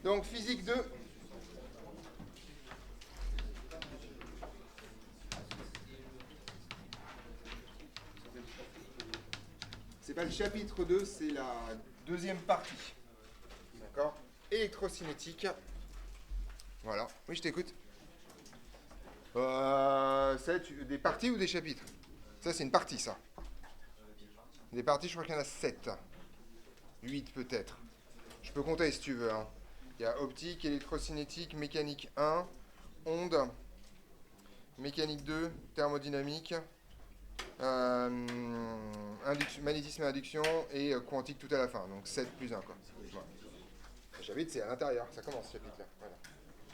Donc, physique 2. C'est pas le chapitre 2, c'est la deuxième partie. D'accord? Électrocinétique. Voilà. Oui, je t'écoute. Des parties ou des chapitres? Ça, c'est une partie, ça. Des parties, je crois qu'il y en a 7. 8 peut-être. Je peux compter si tu veux. Hein. Il y a optique, électrocinétique, mécanique 1, onde, mécanique 2, thermodynamique, magnétisme et induction et quantique tout à la fin. Donc 7 plus 1. Quoi. Voilà. Le chapitre, c'est à l'intérieur. Ça commence ce chapitre-là. Voilà.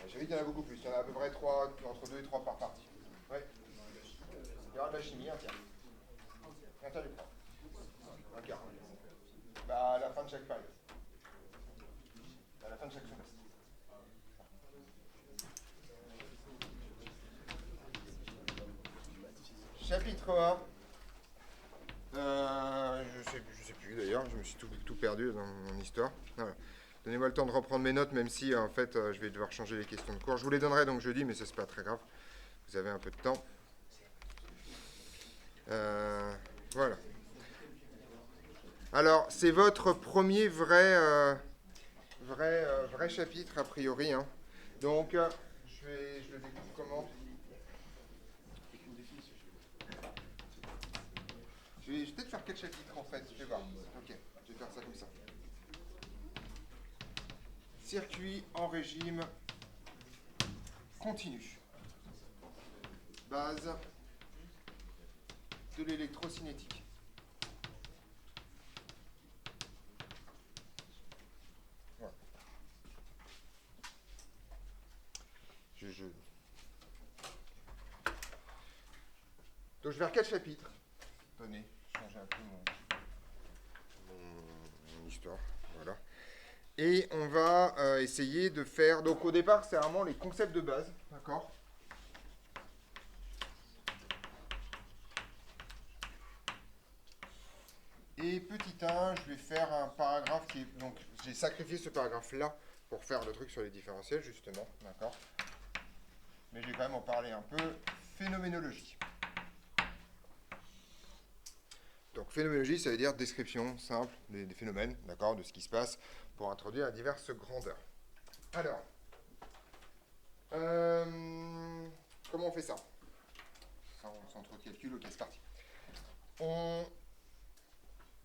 Le chapitre, il y en a beaucoup plus. Il y en a à peu près 3, entre 2 et 3 par partie. Ouais. Il y aura de la chimie, un tiers. Un tiers du point. Un quart. Bah, à la fin de chaque période. À la fin de chaque semestre. Chapitre 1. Je sais plus d'ailleurs, je me suis tout perdu dans mon histoire. Voilà. Donnez-moi le temps de reprendre mes notes, même si en fait je vais devoir changer les questions de cours. Je vous les donnerai donc jeudi, mais ça c'est pas très grave. Vous avez un peu de temps. Voilà. Alors, c'est votre premier vrai chapitre a priori. Hein. Donc, je le découpe comment? Je vais peut-être faire 4 chapitres en fait, je vais voir. Ok, je vais faire ça comme ça. Circuit en régime continu. Base de l'électrocinétique. Voilà. Donc je vais faire 4 chapitres. Tenez, changer un peu mon histoire. Voilà. Et on va essayer de faire... Donc au départ, c'est vraiment les concepts de base. D'accord? Et petit 1, je vais faire un paragraphe qui est... Donc j'ai sacrifié ce paragraphe-là pour faire le truc sur les différentiels, justement. D'accord? Mais je vais quand même en parler un peu. Phénoménologie. Donc phénoménologie, ça veut dire description simple des phénomènes, d'accord, de ce qui se passe pour introduire à diverses grandeurs. Alors, comment on fait ça? Sans trop de calcul, ok, c'est parti.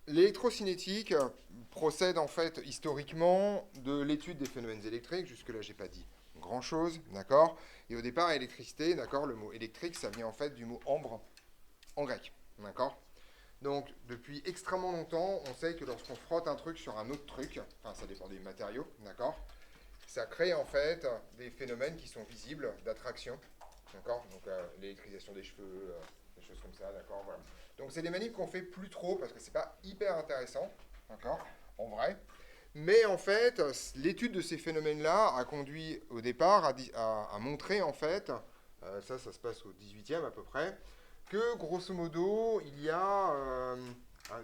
L'électrocinétique procède en fait historiquement de l'étude des phénomènes électriques. Jusque-là, j'ai pas dit grand-chose, d'accord. Et au départ, électricité, d'accord, le mot électrique, ça vient en fait du mot ambre en grec, d'accord. Donc, depuis extrêmement longtemps, on sait que lorsqu'on frotte un truc sur un autre truc, enfin, ça dépend des matériaux, d'accord, ça crée en fait des phénomènes qui sont visibles d'attraction, d'accord. Donc, l'électrisation des cheveux, des choses comme ça, d'accord, voilà. Donc, c'est des manips qu'on fait plus trop parce que c'est pas hyper intéressant, d'accord, en vrai. Mais en fait, l'étude de ces phénomènes-là a conduit au départ à montrer en fait, ça se passe au 18e à peu près, que grosso modo, il y a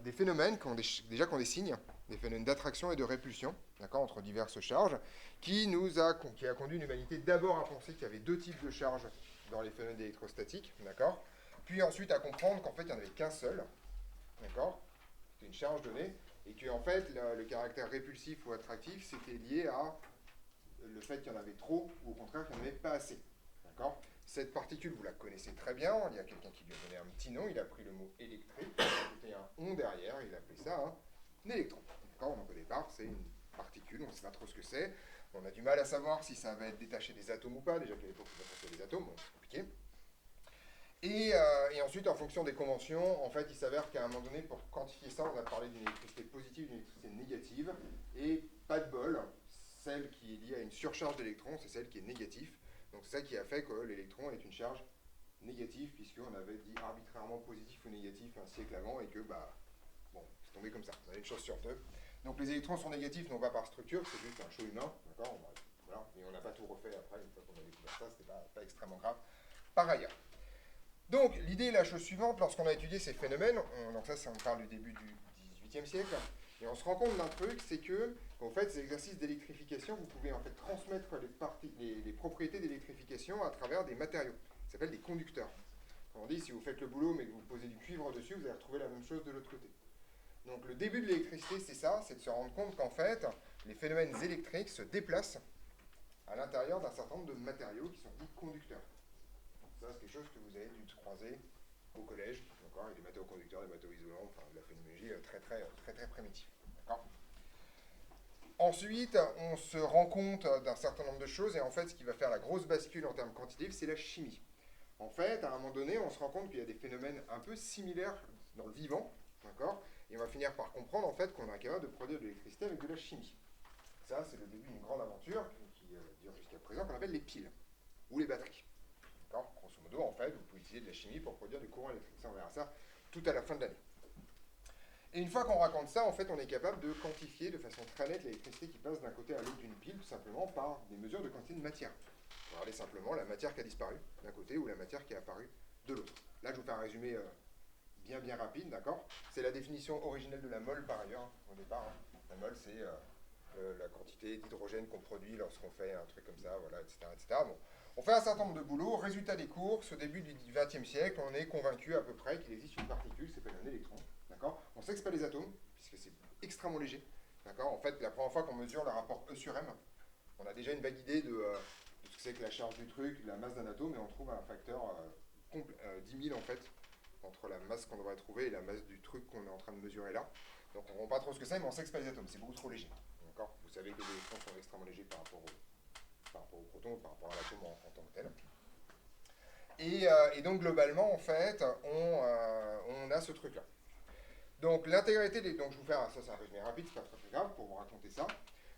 des phénomènes qui ont déjà qui ont des signes, des phénomènes d'attraction et de répulsion, d'accord, entre diverses charges, qui a conduit l'humanité d'abord à penser qu'il y avait deux types de charges dans les phénomènes électrostatiques, d'accord, puis ensuite à comprendre qu'en fait il n'y en avait qu'un seul, d'accord, c'était une charge donnée, et que en fait le caractère répulsif ou attractif c'était lié à le fait qu'il y en avait trop, ou au contraire qu'il n'y en avait pas assez, d'accord. Cette particule, vous la connaissez très bien, il y a quelqu'un qui lui a donné un petit nom, il a pris le mot électrique, il y a un on derrière, il a appelé ça un électron. D'accord. Donc au départ, c'est une particule, on ne sait pas trop ce que c'est, on a du mal à savoir si ça va être détaché des atomes ou pas, déjà qu'à l'époque, on détachait des atomes, bon, c'est compliqué. Et ensuite, en fonction des conventions, en fait, il s'avère qu'à un moment donné, pour quantifier ça, on a parlé d'une électricité positive, d'une électricité négative, et pas de bol, celle qui est liée à une surcharge d'électrons, c'est celle qui est négative. Donc c'est ça qui a fait que l'électron est une charge négative, puisqu'on avait dit arbitrairement positif ou négatif un siècle avant, et que, bon, c'est tombé comme ça, on avait une chance sur deux. Donc les électrons sont négatifs, non pas par structure, c'est juste un show humain, d'accord, voilà, et on n'a pas tout refait après, une fois qu'on a découvert ça, c'était pas extrêmement grave. Par ailleurs. Donc l'idée est la chose suivante, lorsqu'on a étudié ces phénomènes, donc ça on parle du début du XVIIIe siècle, Et on se rend compte d'un truc, c'est que, quand vous faites ces exercices d'électrification, vous pouvez en fait transmettre les propriétés d'électrification à travers des matériaux. Ça s'appelle des conducteurs. On dit, si vous faites le boulot, mais que vous posez du cuivre dessus, vous allez retrouver la même chose de l'autre côté. Donc le début de l'électricité, c'est ça, c'est de se rendre compte qu'en fait, les phénomènes électriques se déplacent à l'intérieur d'un certain nombre de matériaux qui sont dits conducteurs. Ça, c'est quelque chose que vous avez dû croiser au collège, d'accord, avec des matériaux conducteurs, des matériaux isolants, enfin de la phénoménologie très primitive. D'accord. Ensuite, on se rend compte d'un certain nombre de choses, et en fait, ce qui va faire la grosse bascule en termes quantitatifs, c'est la chimie. En fait, à un moment donné, on se rend compte qu'il y a des phénomènes un peu similaires dans le vivant, d'accord, et on va finir par comprendre en fait qu'on est capable de produire de l'électricité avec de la chimie. Ça, c'est le début d'une grande aventure qui dure jusqu'à présent, qu'on appelle les piles, ou les batteries. D'accord. Grosso modo, en fait, vous pouvez utiliser de la chimie pour produire du courant électrique. Ça, on verra ça tout à la fin de l'année. Et une fois qu'on raconte ça, en fait, on est capable de quantifier de façon très nette l'électricité qui passe d'un côté à l'autre d'une pile, tout simplement par des mesures de quantité de matière. Regardez simplement la matière qui a disparu d'un côté ou la matière qui est apparue de l'autre. Là, je vous fais un résumé bien rapide, d'accord. C'est la définition originelle de la mole, par ailleurs, au départ. La mole, c'est la quantité d'hydrogène qu'on produit lorsqu'on fait un truc comme ça, voilà, etc. Bon. On fait un certain nombre de boulots. Résultat des cours, au début du XXe siècle, on est convaincu à peu près qu'il existe une particule qui s'appelle un électron. D'accord. On sait que ce n'est pas des atomes, puisque c'est extrêmement léger. D'accord. En fait, la première fois qu'on mesure le rapport E sur M, on a déjà une vague idée de ce que c'est que la charge du truc, la masse d'un atome, et on trouve un facteur 10 000 en fait, entre la masse qu'on devrait trouver et la masse du truc qu'on est en train de mesurer là. Donc on ne voit pas trop ce que c'est, mais on sait que ce n'est pas des atomes, c'est beaucoup trop léger. D'accord. Vous savez que les électrons sont extrêmement légers par rapport au proton, par rapport à l'atome en tant que tel. Et donc globalement, en fait, on a ce truc-là. Donc l'intégralité des... Donc je vous fais ça, c'est un résumé rapide, c'est pas très grave pour vous raconter ça.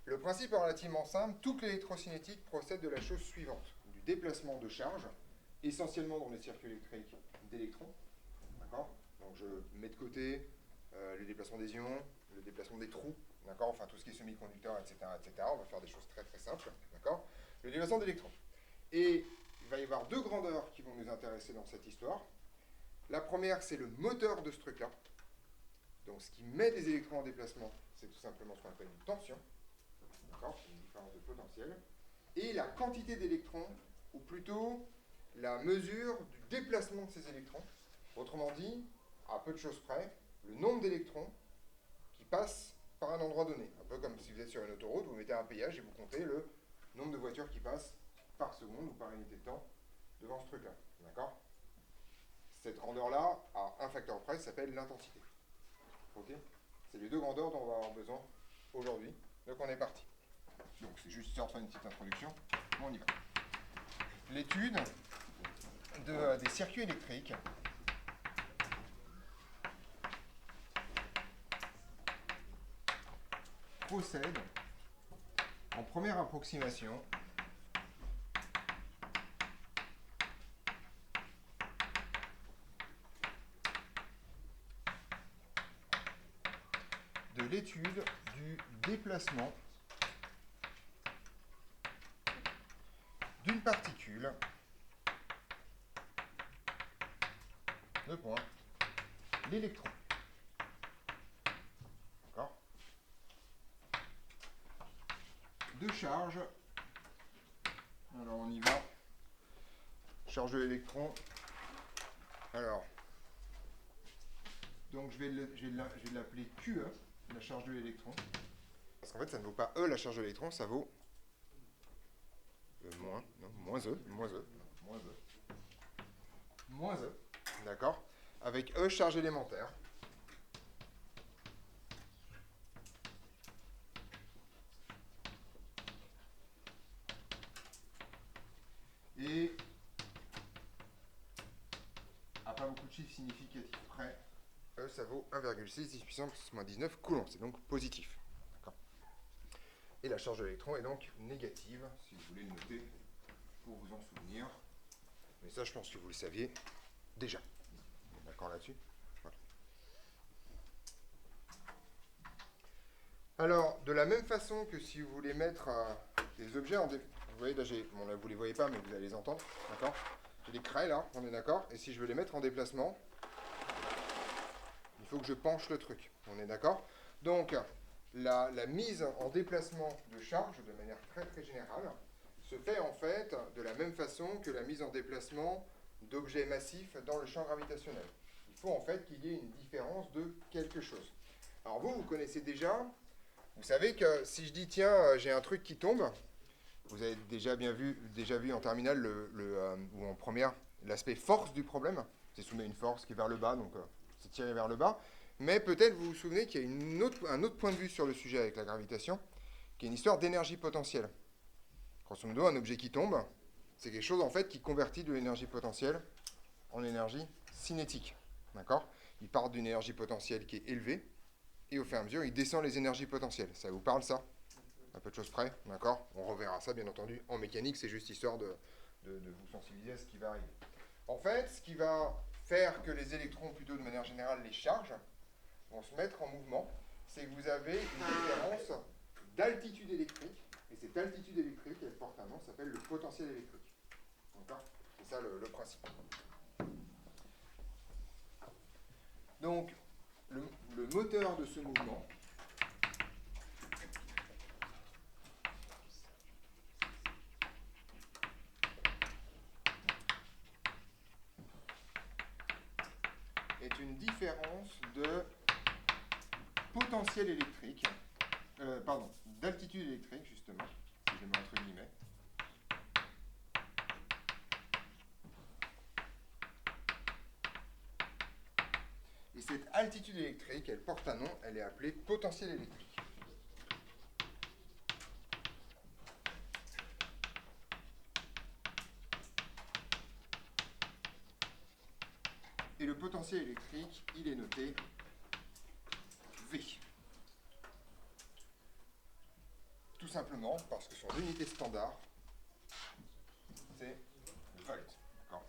Le principe est relativement simple. Toute l'électrocinétique procède de la chose suivante. Du déplacement de charge, essentiellement dans les circuits électriques d'électrons. D'accord. Donc je mets de côté le déplacement des ions, le déplacement des trous, d'accord, enfin tout ce qui est semi-conducteur, etc., etc. On va faire des choses très simples, d'accord. Le déplacement d'électrons. Et il va y avoir deux grandeurs qui vont nous intéresser dans cette histoire. La première, c'est le moteur de ce truc-là. Donc ce qui met des électrons en déplacement, c'est tout simplement ce qu'on appelle une tension. D'accord, c'est une différence de potentiel. Et la quantité d'électrons, ou plutôt la mesure du déplacement de ces électrons. Autrement dit, à peu de choses près, le nombre d'électrons qui passent par un endroit donné. Un peu comme si vous êtes sur une autoroute, vous mettez un péage et vous comptez le nombre de voitures qui passent par seconde ou par unité de temps devant ce truc-là. D'accord. Cette grandeur-là, à un facteur près, s'appelle l'intensité. Ok. C'est les deux grandeurs dont on va avoir besoin aujourd'hui. Donc on est parti. Donc c'est juste histoire de faire une petite introduction. Bon, on y va. L'étude des circuits électriques procède en première approximation de l'étude du déplacement d'une particule de point l'électron. D'accord. De charge. Alors on y va. Charge de l'électron. Alors, donc je vais l'appeler QE, la charge de l'électron. Parce qu'en fait, ça ne vaut pas E, la charge de l'électron, ça vaut moins E. D'accord. Avec E, charge élémentaire. Et à pas beaucoup de chiffres significatifs près, E, ça vaut 1,6 10 puissance moins 19 coulombs. C'est donc positif. D'accord. Et la charge de l'électron est donc négative, si vous voulez le noter, pour vous en souvenir. Mais ça, je pense que vous le saviez déjà. D'accord là-dessus. Voilà. Alors, de la même façon que si vous voulez mettre des objets en... Vous voyez, là, bon, là, vous ne les voyez pas, mais vous allez les entendre. D'accord. J'ai des craies, là, on est d'accord. Et si je veux les mettre en déplacement, il faut que je penche le truc. On est d'accord. Donc, la mise en déplacement de charge, de manière très très générale, se fait en fait de la même façon que la mise en déplacement d'objets massifs dans le champ gravitationnel. Il faut en fait qu'il y ait une différence de quelque chose. Alors vous connaissez déjà, vous savez que si je dis tiens, j'ai un truc qui tombe, vous avez déjà vu en terminale ou en première l'aspect force du problème. C'est soumis à une force qui est vers le bas, donc c'est tiré vers le bas. Mais peut-être vous vous souvenez qu'il y a un autre point de vue sur le sujet avec la gravitation, qui est une histoire d'énergie potentielle. Grosso modo, un objet qui tombe, c'est quelque chose en fait qui convertit de l'énergie potentielle en énergie cinétique. D'accord? Il part d'une énergie potentielle qui est élevée, et au fur et à mesure, il descend les énergies potentielles. Ça vous parle, ça? Un peu de choses près, d'accord? On reverra ça, bien entendu, en mécanique, c'est juste histoire de vous sensibiliser à ce qui va arriver. En fait, ce qui va faire que les électrons, plutôt de manière générale, les charges, vont se mettre en mouvement, c'est que vous avez une différence d'altitude électrique, et cette altitude électrique, elle porte un nom, ça s'appelle le potentiel électrique. D'accord? C'est ça le principe. Donc, le moteur de ce mouvement, est une différence de potentiel électrique, d'altitude électrique, justement, si je mets entre guillemets, et cette altitude électrique, elle porte un nom, elle est appelée potentiel électrique. Et le potentiel électrique, il est noté V. Tout simplement parce que son unité standard, c'est le volt. D'accord ?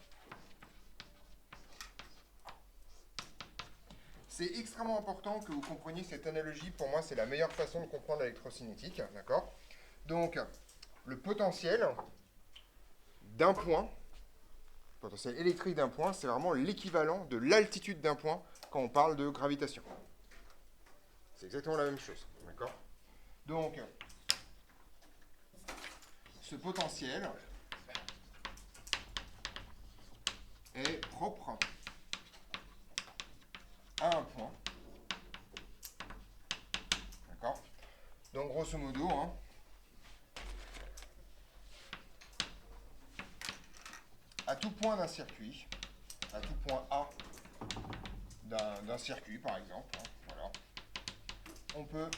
C'est extrêmement important que vous compreniez cette analogie. Pour moi, c'est la meilleure façon de comprendre l'électrocinétique. D'accord ? Donc, le potentiel d'un point, le potentiel électrique d'un point, c'est vraiment l'équivalent de l'altitude d'un point quand on parle de gravitation. C'est exactement la même chose. D'accord ? Donc, ce potentiel est propre à un point. D'accord ? Donc, grosso modo, à tout point d'un circuit, à tout point A d'un circuit, par exemple, voilà, on peut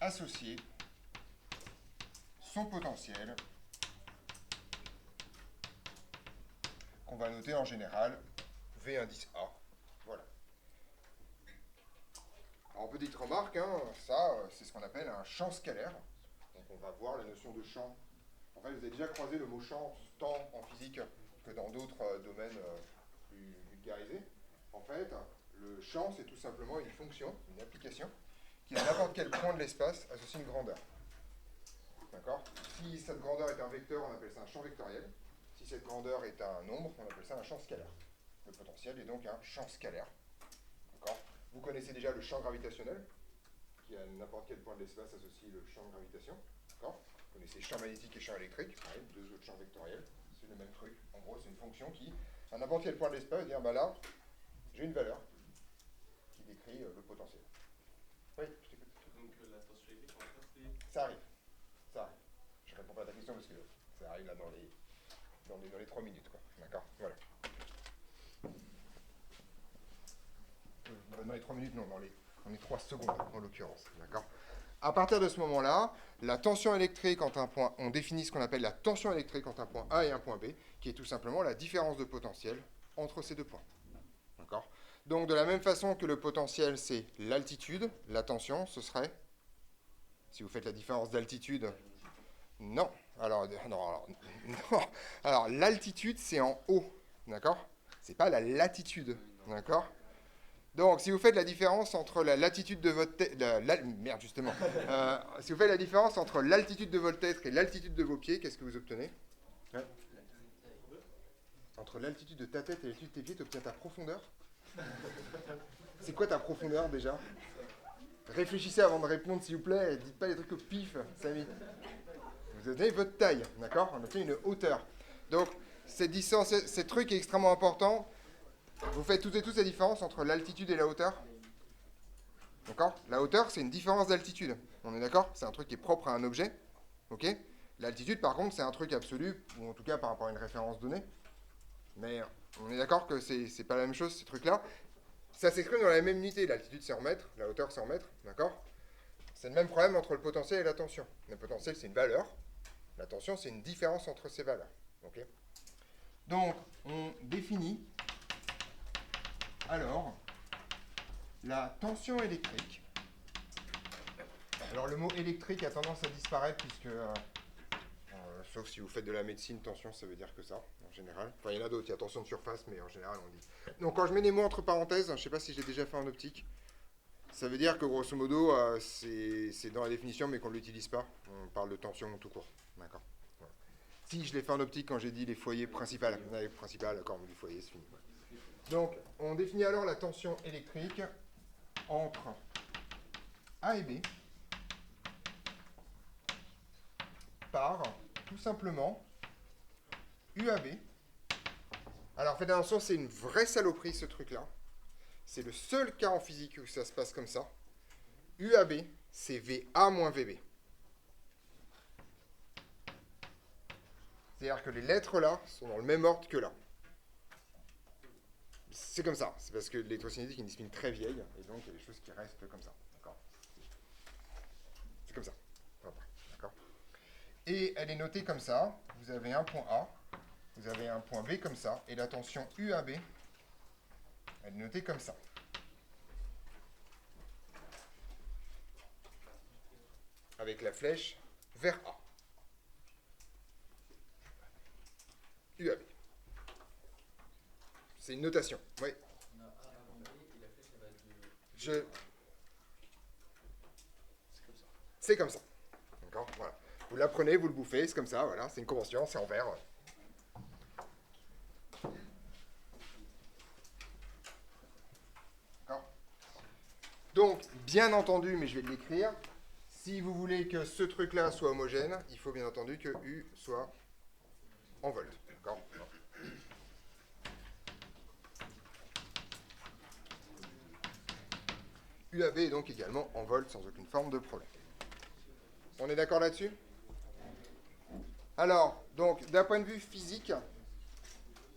associer son potentiel, qu'on va noter en général V indice A. Voilà. Alors, petite remarque, ça, c'est ce qu'on appelle un champ scalaire. Donc, on va voir la notion de champ. En fait, vous avez déjà croisé le mot champ tant en physique que dans d'autres domaines plus vulgarisés. En fait, le champ, c'est tout simplement une fonction, une application, qui à n'importe quel point de l'espace associe une grandeur. D'accord ? Si cette grandeur est un vecteur, on appelle ça un champ vectoriel. Si cette grandeur est un nombre, on appelle ça un champ scalaire. Le potentiel est donc un champ scalaire. D'accord ? Vous connaissez déjà le champ gravitationnel, qui à n'importe quel point de l'espace associe le champ de gravitation. D'accord ? Vous connaissez champ magnétique et champ électrique, pareil, deux autres champs vectoriels. C'est le même truc. En gros, c'est une fonction qui, à n'importe quel point de l'espace, va dire, bah là, j'ai une valeur qui décrit le potentiel. Oui, je t'écoute. Donc la tension électrique, en fait, c'est... Ça arrive. Ça arrive. Je réponds pas à ta question parce que ça arrive là dans les 3 minutes, quoi. D'accord ? Voilà. Dans les 3 minutes, non, dans les 3 secondes, en l'occurrence. D'accord ? À partir de ce moment-là, la tension électrique entre un point, on définit ce qu'on appelle la tension électrique entre un point A et un point B, qui est tout simplement la différence de potentiel entre ces deux points. D'accord ? Donc, de la même façon que le potentiel, c'est l'altitude, la tension, ce serait, si vous faites la différence d'altitude, non. Alors, l'altitude, c'est en haut, d'accord ? C'est pas la latitude, d'accord ? Donc, si vous faites la différence entre la latitude de votre tête, si vous faites la différence entre l'altitude de votre tête et l'altitude de vos pieds, qu'est-ce que vous obtenez ? Ouais. Entre l'altitude de ta tête et l'altitude de tes pieds, tu obtiens ta profondeur. C'est quoi ta profondeur déjà ? Réfléchissez avant de répondre, s'il vous plaît, et dites pas les trucs au pif, Samy. Vous donnez votre taille, d'accord? On obtient une hauteur. Donc, cette distance, ce truc est extrêmement important. Vous faites toutes et tous la différence entre l'altitude et la hauteur. D'accord? La hauteur, c'est une différence d'altitude. On est d'accord? C'est un truc qui est propre à un objet. Ok? L'altitude, par contre, c'est un truc absolu, ou en tout cas par rapport à une référence donnée. Mais on est d'accord que c'est pas la même chose, ces trucs-là. Ça s'exprime dans la même unité. L'altitude, c'est en mètres, la hauteur, c'est en mètres. D'accord? C'est le même problème entre le potentiel et la tension. Le potentiel, c'est une valeur. La tension, c'est une différence entre ces valeurs. Ok? Donc, on définit alors la tension électrique. Alors, le mot électrique a tendance à disparaître puisque, sauf si vous faites de la médecine, tension, ça veut dire que ça, en général. Enfin, il y en a d'autres, il y a tension de surface, mais en général, on dit. Donc, quand je mets les mots entre parenthèses, je ne sais pas si j'ai déjà fait en optique, ça veut dire que, grosso modo, c'est dans la définition, mais qu'on ne l'utilise pas. On parle de tension tout court. D'accord? Voilà. Si, je l'ai fait en optique quand j'ai dit les foyers principaux. Les principales, d'accord, on dit foyer, c'est fini. Donc, on définit alors la tension électrique entre A et B par, tout simplement, UAB. Alors, faites attention, c'est une vraie saloperie, ce truc-là. C'est le seul cas en physique où ça se passe comme ça. UAB, c'est VA moins VB. C'est-à-dire que les lettres là sont dans le même ordre que là. C'est comme ça. C'est parce que l'électrocinétique est une discipline très vieille, et donc il y a des choses qui restent comme ça. D'accord? C'est comme ça. D'accord? Et elle est notée comme ça. Vous avez un point A, vous avez un point B comme ça, et la tension UAB, elle est notée comme ça. Avec la flèche vers A. UAB. C'est une notation. Oui. C'est comme ça. D'accord? Voilà. Vous l'apprenez, vous le bouffez, c'est comme ça, voilà. C'est une convention, c'est en vert. D'accord? Donc, bien entendu, mais je vais l'écrire, si vous voulez que ce truc-là soit homogène, il faut bien entendu que U soit en volts. D'accord? UAB est donc également en volts sans aucune forme de problème. On est d'accord là-dessus? Alors, donc, d'un point de vue physique,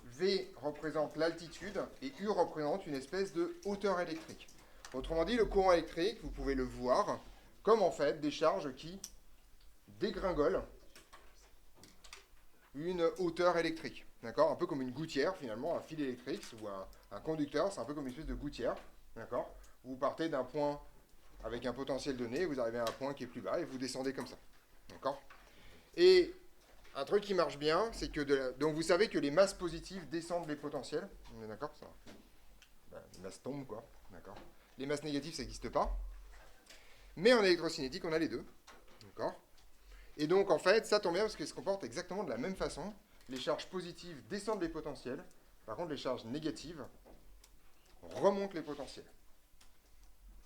V représente l'altitude et U représente une espèce de hauteur électrique. Autrement dit, le courant électrique, vous pouvez le voir comme en fait des charges qui dégringolent une hauteur électrique. D'accord? Un peu comme une gouttière finalement, un fil électrique ou un conducteur, c'est un peu comme une espèce de gouttière. D'accord? Vous partez d'un point avec un potentiel donné, vous arrivez à un point qui est plus bas et vous descendez comme ça. D'accord? Et un truc qui marche bien, c'est que donc vous savez que les masses positives descendent les potentiels. On est d'accord? Ça, les masses tombent, quoi. D'accord? Les masses négatives, ça n'existe pas. Mais en électrocinétique, on a les deux. D'accord? Et donc, en fait, ça tombe bien parce qu'elles se comportent exactement de la même façon. Les charges positives descendent les potentiels. Par contre, les charges négatives remontent les potentiels.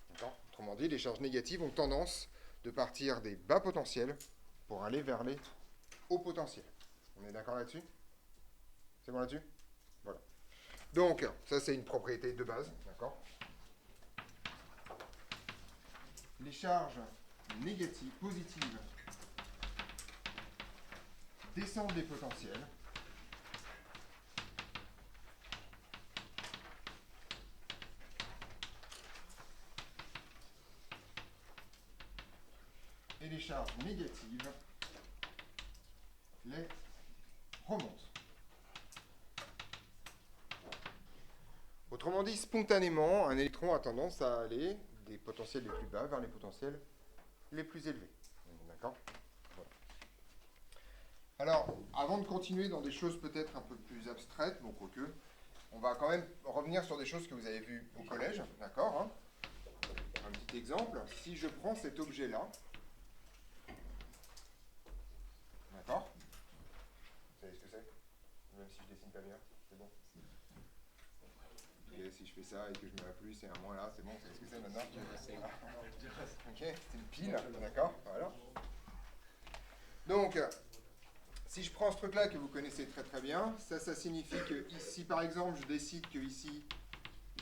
D'accord? Autrement dit, les charges négatives ont tendance de partir des bas potentiels pour aller vers les hauts potentiels. On est d'accord là-dessus? C'est bon là-dessus? Voilà. Donc, ça, c'est une propriété de base. D'accord? Les charges négatives, positives, descendent des potentiels. Et les charges négatives les remontent. Autrement dit, spontanément, un électron a tendance à aller des potentiels les plus bas vers les potentiels les plus élevés. D'accord? Voilà. Alors, avant de continuer dans des choses peut-être un peu plus abstraites, bon quoique, on va quand même revenir sur des choses que vous avez vues au collège. D'accord, hein? Un petit exemple. Si je prends cet objet-là, d'accord? Vous savez ce que c'est? Même si je dessine pas bien, c'est bon. Et si je fais ça et que je mets un plus et un moins là, c'est bon, c'est ce que c'est maintenant. Ok, c'est une pile, d'accord, voilà. Donc, si je prends ce truc-là que vous connaissez très très bien, ça signifie que ici, par exemple, je décide que ici,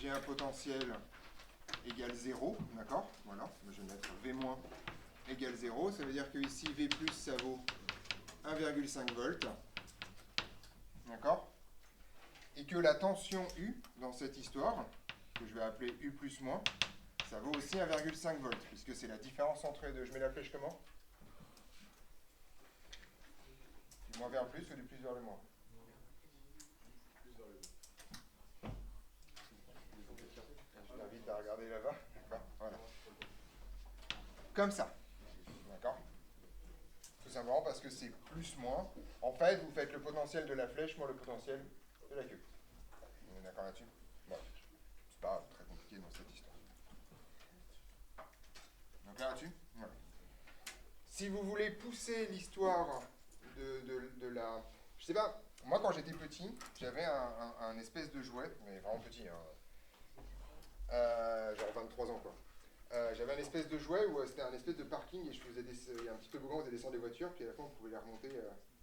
j'ai un potentiel égal 0, d'accord, voilà, je vais mettre V- égale 0, ça veut dire que ici, V+, ça vaut 1,5 volts, d'accord, et que la tension U, dans cette histoire, que je vais appeler U plus moins, ça vaut aussi 1,5 volts, puisque c'est la différence entre les deux. Je mets la flèche comment? Du moins vers le plus ou du plus vers le moins? Je t'invite à regarder là-bas. D'accord, voilà. Comme ça. D'accord? Tout simplement parce que c'est plus-moins. En fait, vous faites le potentiel de la flèche moins le potentiel de la queue. On est d'accord là-dessus? Bon, c'est pas très compliqué dans cette histoire. Donc là-dessus? Voilà. Si vous voulez pousser l'histoire de la... Je sais pas, moi quand j'étais petit, j'avais un espèce de jouet, mais vraiment petit, hein, genre 23 ans quoi. J'avais un espèce de jouet où c'était un espèce de parking et je faisais il y a un petit toboggan où on faisait descendre des voitures, puis à la fin on pouvait les remonter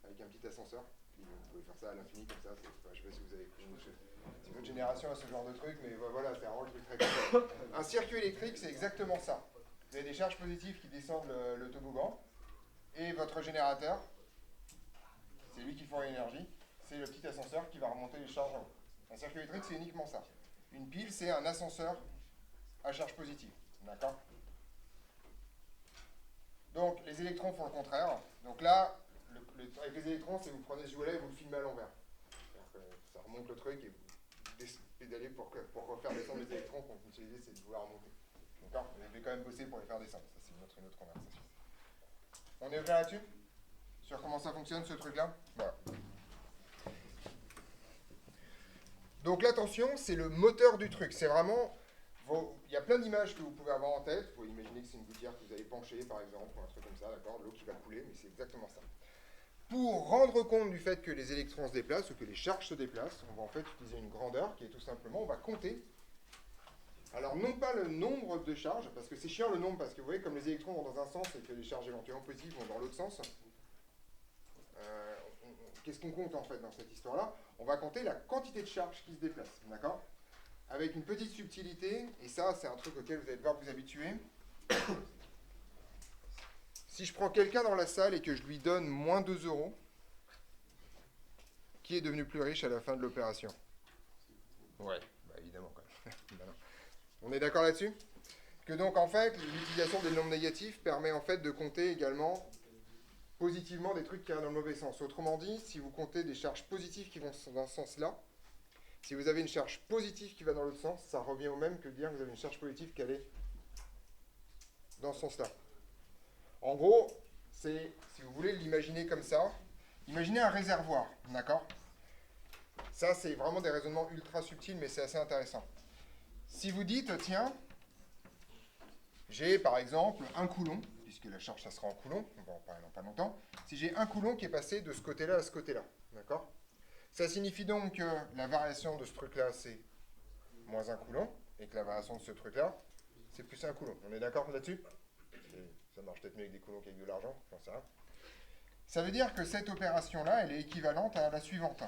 avec un petit ascenseur. Puis vous pouvez faire ça à l'infini comme ça. Je sais pas si vous avez connu c'est votre génération à ce genre de truc, mais voilà, c'est vraiment le truc très cool. Un circuit électrique, c'est exactement ça. Vous avez des charges positives qui descendent le toboggan, et votre générateur, c'est lui qui fournit l'énergie, c'est le petit ascenseur qui va remonter les charges en haut. Un circuit électrique, c'est uniquement ça. Une pile, c'est un ascenseur à charge positive. D'accord? Donc, les électrons font le contraire. Donc là, avec les électrons, c'est vous prenez ce jouet-là et vous le filmez à l'envers. Ça remonte le truc et vous pédalez pour refaire descendre les électrons. Donc, l'idée, c'est de vouloir remonter. D'accord? Mais je vais quand même bosser pour les faire descendre. Ça, c'est une autre conversation. On est clair là-dessus? Sur comment ça fonctionne, ce truc-là? Voilà. Donc l'attention, c'est le moteur du truc. C'est vraiment... Il y a plein d'images que vous pouvez avoir en tête. Vous pouvez imaginer que c'est une gouttière que vous allez pencher, par exemple, ou un truc comme ça, d'accord? De l'eau qui va couler, mais c'est exactement ça. Pour rendre compte du fait que les électrons se déplacent, ou que les charges se déplacent, on va en fait utiliser une grandeur qui est tout simplement, on va compter. Alors non pas le nombre de charges, parce que c'est chiant le nombre, parce que vous voyez, comme les électrons vont dans un sens et que les charges éventuellement positives vont dans l'autre sens, qu'est-ce qu'on compte en fait dans cette histoire-là? On va compter la quantité de charge qui se déplace, d'accord? Avec une petite subtilité, et ça c'est un truc auquel vous allez devoir vous habituer. Si je prends quelqu'un dans la salle et que je lui donne moins 2 euros, qui est devenu plus riche à la fin de l'opération? Ouais, bah évidemment quand même. On est d'accord là-dessus? Que donc en fait, l'utilisation des nombres négatifs permet en fait de compter également positivement des trucs qui vont dans le mauvais sens. Autrement dit, si vous comptez des charges positives qui vont dans ce sens-là, si vous avez une charge positive qui va dans l'autre sens, ça revient au même que de dire que vous avez une charge positive qui allait dans ce sens-là. En gros, c'est, si vous voulez l'imaginer comme ça, imaginez un réservoir, d'accord? Ça, c'est vraiment des raisonnements ultra subtils, mais c'est assez intéressant. Si vous dites, tiens, j'ai par exemple un coulomb, puisque la charge, ça sera en coulomb, on va en parler dans pas longtemps, si j'ai un coulomb qui est passé de ce côté-là à ce côté-là, d'accord? Ça signifie donc que la variation de ce truc-là, c'est moins un coulomb, et que la variation de ce truc-là, c'est plus un coulomb. On est d'accord là-dessus? Ça marche peut-être mieux avec des coulombs qu'avec de l'argent, j'en sais rien. Ça veut dire que cette opération-là, elle est équivalente à la suivante.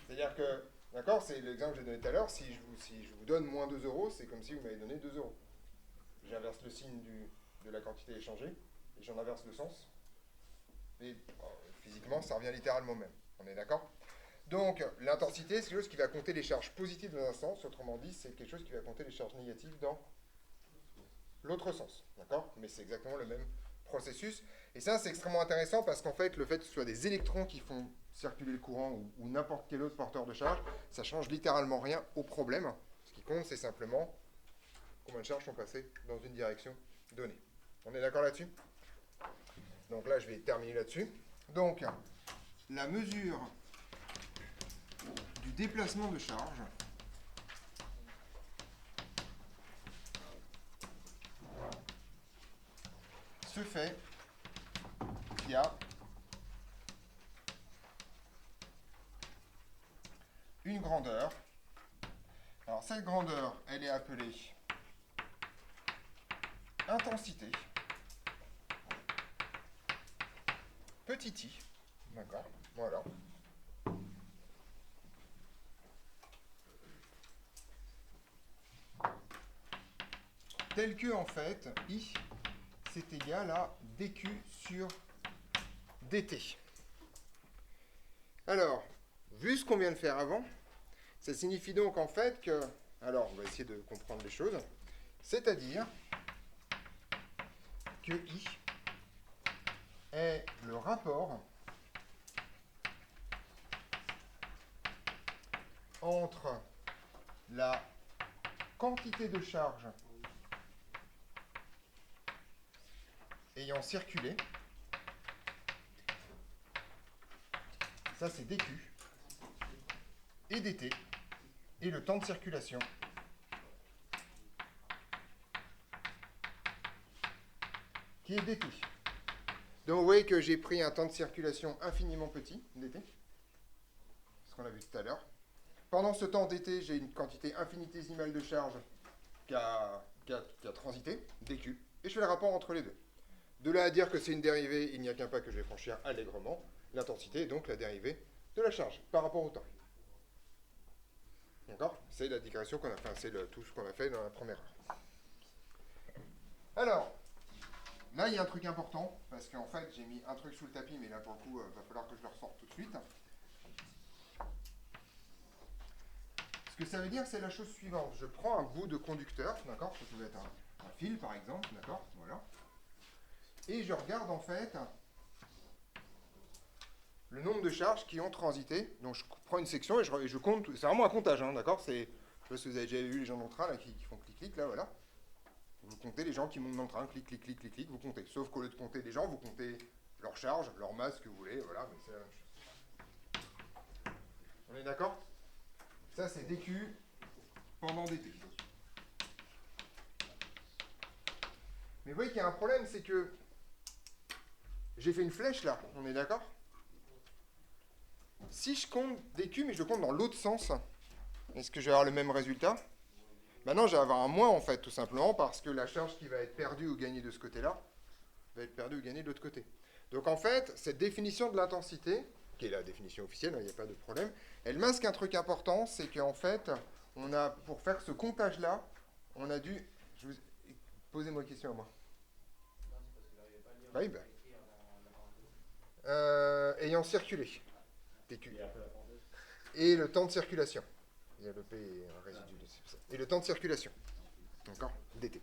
C'est-à-dire que, d'accord, c'est l'exemple que j'ai donné tout à l'heure, si je vous donne moins 2 euros, c'est comme si vous m'avez donné 2 euros. J'inverse le signe de la quantité échangée, et j'en inverse le sens. Et physiquement, ça revient littéralement même. On est d'accord? Donc, l'intensité, c'est quelque chose qui va compter les charges positives dans un sens, autrement dit, c'est quelque chose qui va compter les charges négatives dans l'autre sens. D'accord? Mais c'est exactement le même processus. Et ça, c'est extrêmement intéressant parce qu'en fait, le fait que ce soit des électrons qui font circuler le courant ou n'importe quel autre porteur de charge, ça change littéralement rien au problème. Ce qui compte, c'est simplement combien de charges sont passées dans une direction donnée. On est d'accord là-dessus? Donc là, je vais terminer là-dessus. Donc, la mesure du déplacement de charge se fait via une grandeur. Alors cette grandeur, elle est appelée intensité. Petit i. D'accord, voilà. Tel que, en fait, I, c'est égal à dq sur dt. Alors, vu ce qu'on vient de faire avant, ça signifie donc en fait que... Alors, on va essayer de comprendre les choses. C'est-à-dire que I est le rapport entre la quantité de charge ayant circulé, ça c'est dq, et dt, et le temps de circulation, qui est dt. Donc vous voyez que j'ai pris un temps de circulation infiniment petit, dt, ce qu'on a vu tout à l'heure. Pendant ce temps dt, j'ai une quantité infinitésimale de charge qui a transité, dq, et je fais le rapport entre les deux. De là à dire que c'est une dérivée, il n'y a qu'un pas que je vais franchir allègrement. L'intensité est donc la dérivée de la charge par rapport au temps. D'accord? C'est la digression qu'on a fait, c'est tout ce qu'on a fait dans la première heure. Alors, là il y a un truc important, parce qu'en fait j'ai mis un truc sous le tapis, mais là pour le coup, il va falloir que je le ressorte tout de suite. Ce que ça veut dire, c'est la chose suivante. Je prends un bout de conducteur, d'accord? Ça peut être un fil par exemple, d'accord? Voilà. Et je regarde en fait le nombre de charges qui ont transité. Donc je prends une section et je compte. C'est vraiment un comptage, hein, d'accord? Je ne sais pas si vous avez déjà vu les gens dans le train là, qui font clic-clic, là, voilà. Vous comptez les gens qui montent dans le train, clic-clic-clic-clic-clic, vous comptez. Sauf qu'au lieu de compter les gens, vous comptez leur charge, leur masse que vous voulez, voilà, mais c'est la même chose. On est d'accord? Ça c'est dq pendant dt. Mais vous voyez qu'il y a un problème, c'est que j'ai fait une flèche là, on est d'accord? Si je compte dq, mais je compte dans l'autre sens, est-ce que je vais avoir le même résultat? Ben non, je vais avoir un moins en fait, tout simplement, parce que la charge qui va être perdue ou gagnée de ce côté-là va être perdue ou gagnée de l'autre côté. Donc en fait, cette définition de l'intensité, qui est la définition officielle, il n'y a pas de problème, elle masque un truc important, c'est qu'en fait, on a, pour faire ce comptage-là, on a dû... Posez-moi une question à moi. Oui, ben. Ayant circulé. TQ. Et le temps de circulation. Il y a le P et un résidu de ça. Et le temps de circulation. D'accord? dt.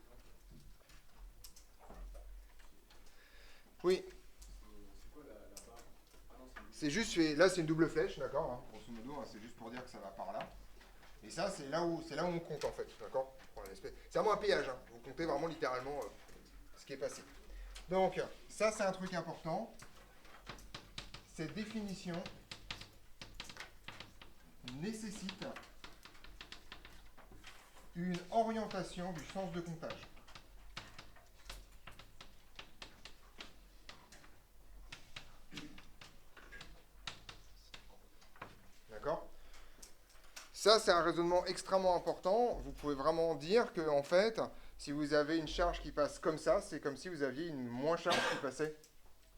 Oui. C'est juste, là c'est une double flèche, d'accord, hein, grosso modo, hein, c'est juste pour dire que ça va par là. Et ça, c'est là où on compte en fait, d'accord? C'est vraiment un péage, hein. Vous comptez vraiment littéralement ce qui est passé. Donc, ça c'est un truc important. Cette définition nécessite une orientation du sens de comptage. D'accord? Ça, c'est un raisonnement extrêmement important. Vous pouvez vraiment dire que, en fait, si vous avez une charge qui passe comme ça, c'est comme si vous aviez une moins charge qui passait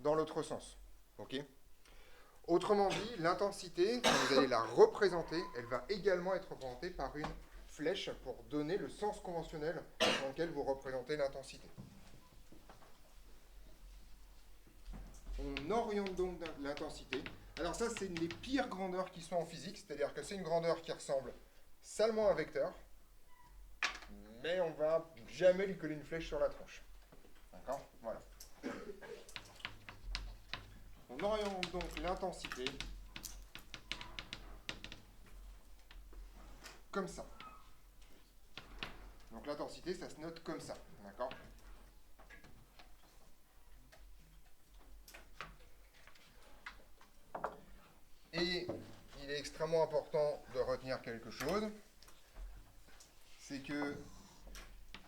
dans l'autre sens. Ok? Autrement dit, l'intensité, quand vous allez la représenter, elle va également être représentée par une flèche pour donner le sens conventionnel dans lequel vous représentez l'intensité. On oriente donc l'intensité. Alors ça, c'est une des pires grandeurs qui sont en physique, c'est-à-dire que c'est une grandeur qui ressemble salement à un vecteur, mais on va jamais lui coller une flèche sur la tronche. D'accord? Voilà. On oriente donc l'intensité comme ça. Donc l'intensité, ça se note comme ça. D'accord? Et il est extrêmement important de retenir quelque chose, c'est que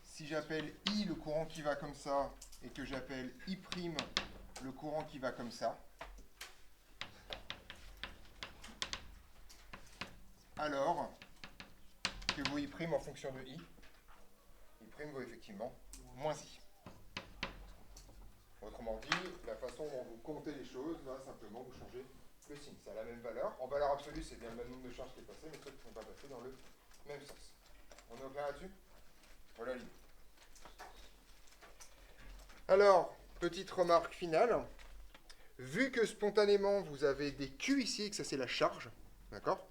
si j'appelle I le courant qui va comme ça, et que j'appelle I' le courant qui va comme ça, alors que vos I' en fonction de I, I' vaut effectivement moins I. Autrement dit, la façon dont vous comptez les choses, va simplement vous changer le signe. Ça a la même valeur. En valeur absolue, c'est bien le même nombre de charges qui est passé, mais ceux qui ne sont pas passés dans le même sens. On est au clair là-dessus? Voilà l'idée. Alors, petite remarque finale. Vu que spontanément, vous avez des Q ici, et que ça c'est la charge, d'accord?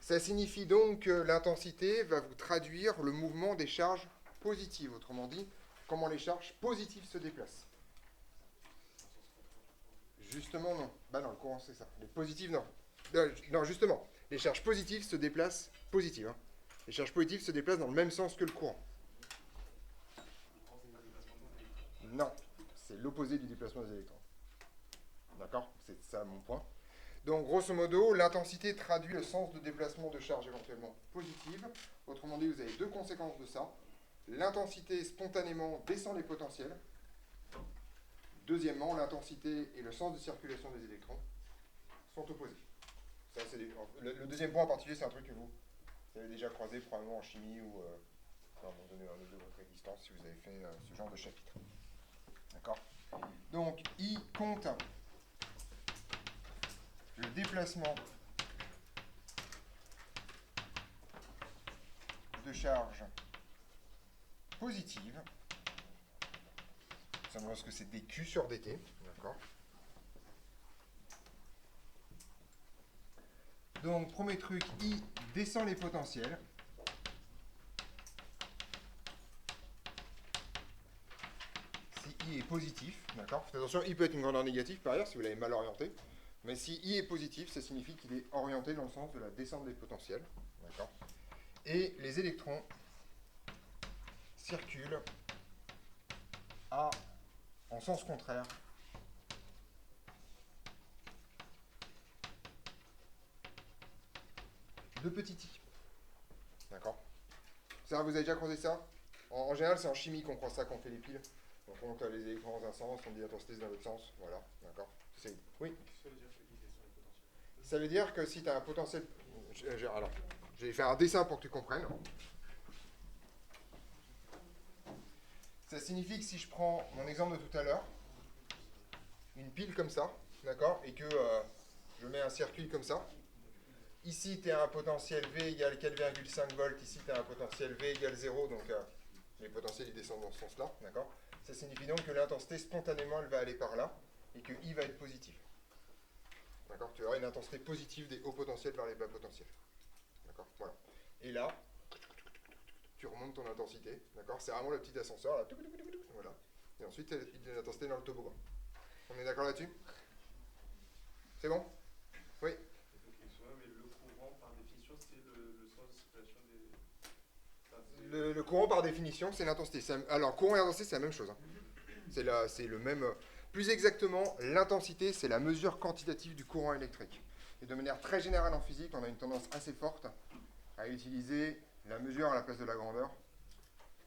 Ça signifie donc que l'intensité va vous traduire le mouvement des charges positives. Autrement dit, comment les charges positives se déplacent. Justement, non. Bah non, le courant, c'est ça. Les positives, non. Non, justement, les charges positives se déplacent positives. Hein. Les charges positives se déplacent dans le même sens que le courant. Non, c'est l'opposé du déplacement des électrons. D'accord? C'est ça mon point. Donc, grosso modo, l'intensité traduit le sens de déplacement de charge éventuellement positive. Autrement dit, vous avez deux conséquences de ça. L'intensité spontanément descend les potentiels. Deuxièmement, l'intensité et le sens de circulation des électrons sont opposés. Ça, c'est le deuxième point en particulier, c'est un truc que vous avez déjà croisé probablement en chimie ou à un moment donné un autre de votre existence si vous avez fait ce genre de chapitre. D'accord? Donc, I compte le déplacement de charge positive. Ça me rend que c'est dQ sur dt. D'accord? Donc, premier truc, I descend les potentiels. Si I est positif, d'accord? Faites attention, I peut être une grandeur négative par ailleurs si vous l'avez mal orienté. Mais si I est positif, ça signifie qu'il est orienté dans le sens de la descente des potentiels. D'accord? Et les électrons circulent en sens contraire de petit i. D'accord? Ça, vous avez déjà croisé ça? En général, c'est en chimie qu'on croise ça quand on fait les piles. Donc on compte les électrons dans un sens, on dit l'intensité dans l'autre sens. Voilà, d'accord? Oui? Ça veut dire que I descend les potentiels. Ça veut dire que si tu as un potentiel... Alors, je vais faire un dessin pour que tu comprennes. Ça signifie que si je prends mon exemple de tout à l'heure, une pile comme ça, d'accord, et que je mets un circuit comme ça, ici tu as un potentiel V égale 4,5 volts, ici tu as un potentiel V égale 0, donc les potentiels ils descendent dans ce sens-là, d'accord? Ça signifie donc que l'intensité spontanément elle va aller par là, et que I va être positif. D'accord? Tu auras une intensité positive des hauts potentiels vers les bas potentiels. D'accord? Voilà. Et là, tu remontes ton intensité, d'accord? C'est vraiment le petit ascenseur, là. Voilà. Et ensuite, il y a l'intensité dans le toboggan. On est d'accord là-dessus? C'est bon? Oui? Excuse-moi, mais le courant, par définition, c'est le sens de circulation des... Le courant, par définition, c'est l'intensité. Alors, courant et intensité, c'est la même chose. Hein. C'est le même... Plus exactement, l'intensité, c'est la mesure quantitative du courant électrique. Et de manière très générale en physique, on a une tendance assez forte à utiliser la mesure à la place de la grandeur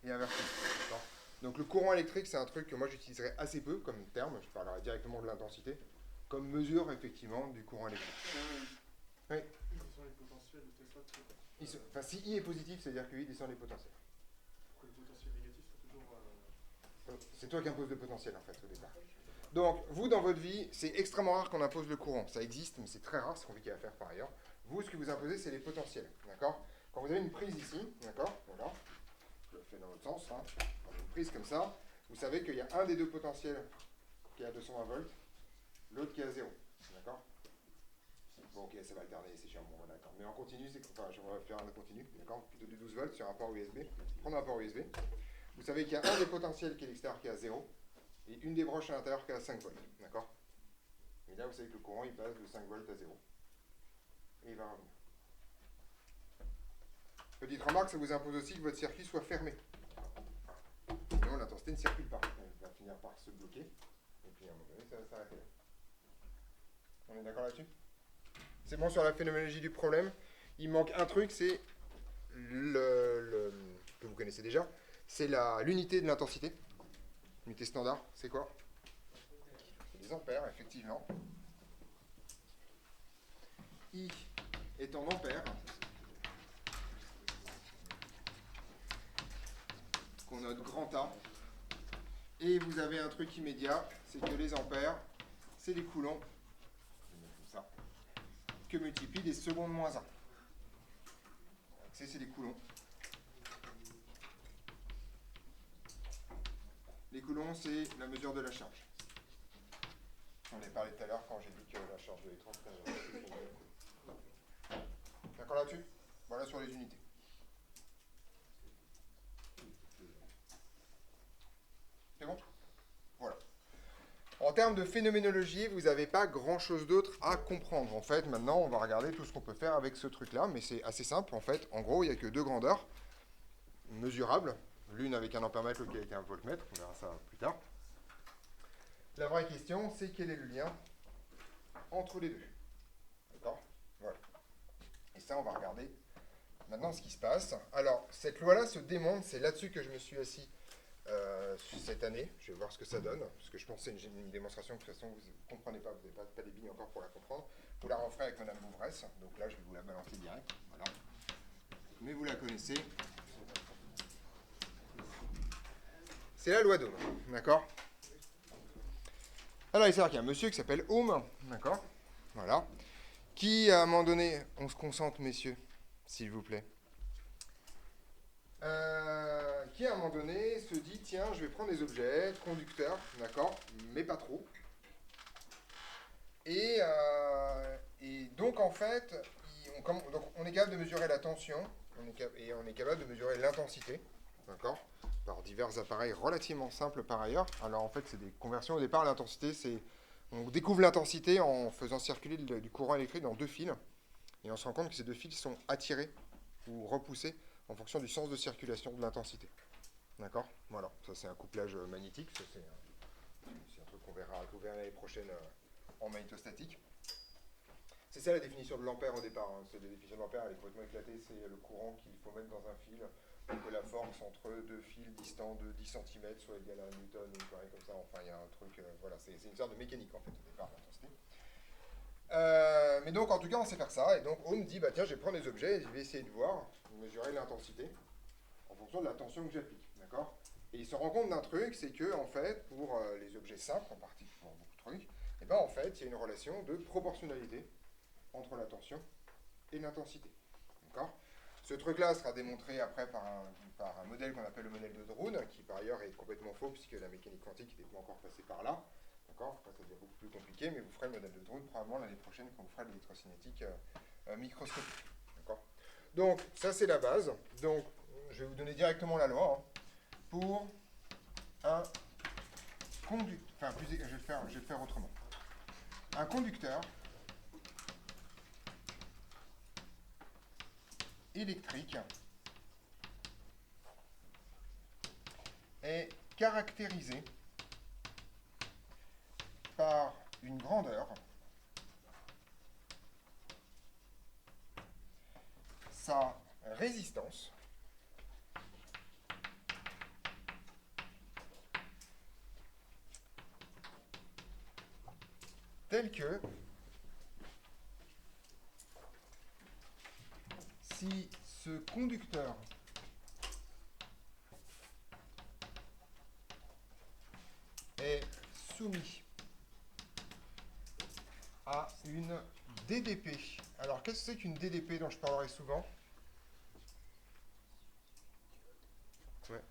et inversement. Donc le courant électrique, c'est un truc que moi j'utiliserais assez peu comme terme, je parlerai directement de l'intensité, comme mesure effectivement du courant électrique. Oui. Il descend les potentiels, c'est ça? Enfin, si I est positif, c'est-à-dire que I descend les potentiels. Pourquoi les potentiels négatifs sont toujours... C'est toi qui imposes le potentiel en fait au départ. Donc, vous, dans votre vie, c'est extrêmement rare qu'on impose le courant. Ça existe, mais c'est très rare, c'est compliqué à faire par ailleurs. Vous, ce que vous imposez, c'est les potentiels. D'accord? Quand vous avez une prise ici, d'accord? Voilà. Je le fais dans l'autre sens. Hein. Quand vous avez une prise comme ça, vous savez qu'il y a un des deux potentiels qui est à 220 volts, l'autre qui est à 0. D'accord? Bon, ok, ça va alterner, c'est chiant. Bon, d'accord. Mais en continu, enfin, je vais faire un continu, d'accord? Plutôt du 12 volts sur un port USB. Prendre un port USB. Vous savez qu'il y a un des potentiels qui est à l'extérieur qui est à 0. Et une des broches à l'intérieur qui est à 5 volts. D'accord? Et là, vous savez que le courant, il passe de 5 volts à 0. Et il va revenir. Petite remarque, ça vous impose aussi que votre circuit soit fermé. Sinon, l'intensité ne circule pas. Elle va finir par se bloquer. Et puis, à un moment donné, ça va s'arrêter là. On est d'accord là-dessus? C'est bon sur la phénoménologie du problème. Il manque un truc, c'est que vous connaissez déjà. C'est l'unité de l'intensité. L'unité standard, c'est quoi? C'est des ampères, effectivement. I est en ampères, qu'on note grand A, et vous avez un truc immédiat, c'est que les ampères, c'est les coulombs, je vais mettre comme ça, que multiplient les secondes moins 1. C'est les coulombs. Les coulombs, c'est la mesure de la charge. On en a parlé tout à l'heure quand j'ai dit que la charge de l'électron, c'était... D'accord là-dessus? Voilà sur les unités. C'est bon? Voilà. En termes de phénoménologie, vous n'avez pas grand-chose d'autre à comprendre. En fait, maintenant, on va regarder tout ce qu'on peut faire avec ce truc-là, mais c'est assez simple. En fait, en gros, il n'y a que deux grandeurs mesurables. L'une avec un ampèremètre, l'autre avec un voltmètre. On verra ça plus tard. La vraie question, c'est quel est le lien entre les deux. D'accord? Voilà. Et ça, on va regarder maintenant ce qui se passe. Alors, cette loi-là se démontre, c'est là-dessus que je me suis assis cette année. Je vais voir ce que ça donne, parce que je pense que c'est une démonstration que de toute façon, vous ne comprenez pas, vous n'avez pas les billes encore pour la comprendre. Vous la referez avec Madame Bouvresse, donc là, je vais vous la balancer direct. Voilà. Mais vous la connaissez. C'est la loi d'Ohm, d'accord? Alors, il s'avère qu'il y a un monsieur qui s'appelle Ohm, d'accord? Voilà. Qui, à un moment donné, on se concentre, messieurs, s'il vous plaît. Qui, à un moment donné, se dit, tiens, je vais prendre des objets conducteurs, d'accord, mais pas trop. Et donc, en fait, on est capable de mesurer la tension, et on est capable de mesurer l'intensité, d'accord, par divers appareils relativement simples par ailleurs. Alors, en fait, c'est des conversions. Au départ, l'intensité, on découvre l'intensité en faisant circuler du courant électrique dans deux fils, et on se rend compte que ces deux fils sont attirés ou repoussés en fonction du sens de circulation de l'intensité. D'accord? Voilà, ça c'est un couplage magnétique, ça c'est un truc qu'on verra l'année prochaine en magnétostatique. C'est ça la définition de l'ampère au départ. Hein. C'est la définition de l'ampère, elle est complètement éclatée, c'est le courant qu'il faut mettre dans un fil pour que la force entre deux fils distants de 10 cm soit égale à 1 newton ou une connerie comme ça. Enfin, il y a un truc, voilà, c'est une sorte de mécanique en fait au départ, l'intensité. Mais donc en tout cas on sait faire ça, et donc Ohm dit, bah tiens, je vais prendre les objets et je vais essayer de voir, mesurer l'intensité en fonction de la tension que j'applique, d'accord? Et il se rend compte d'un truc, c'est que en fait, pour les objets simples, en particulier pour beaucoup de trucs, et ben en fait, il y a une relation de proportionnalité entre la tension et l'intensité, d'accord? Ce truc-là sera démontré après par un modèle qu'on appelle le modèle de Drude, qui par ailleurs est complètement faux, puisque la mécanique quantique n'était pas encore passée par là, d'accord? Après, ça devient beaucoup plus compliqué, mais vous ferez le modèle de Drude probablement l'année prochaine quand vous ferez l'électrocinétique microscopique, d'accord? Donc, ça c'est la base. Donc, je vais vous donner directement la loi. Hein, pour un conducteur, enfin, je vais le faire autrement. Un conducteur électrique est caractérisé par une grandeur, sa résistance, telle que si ce conducteur est soumis à une DDP. Alors, qu'est-ce que c'est qu'une DDP dont je parlerai souvent? Ouais.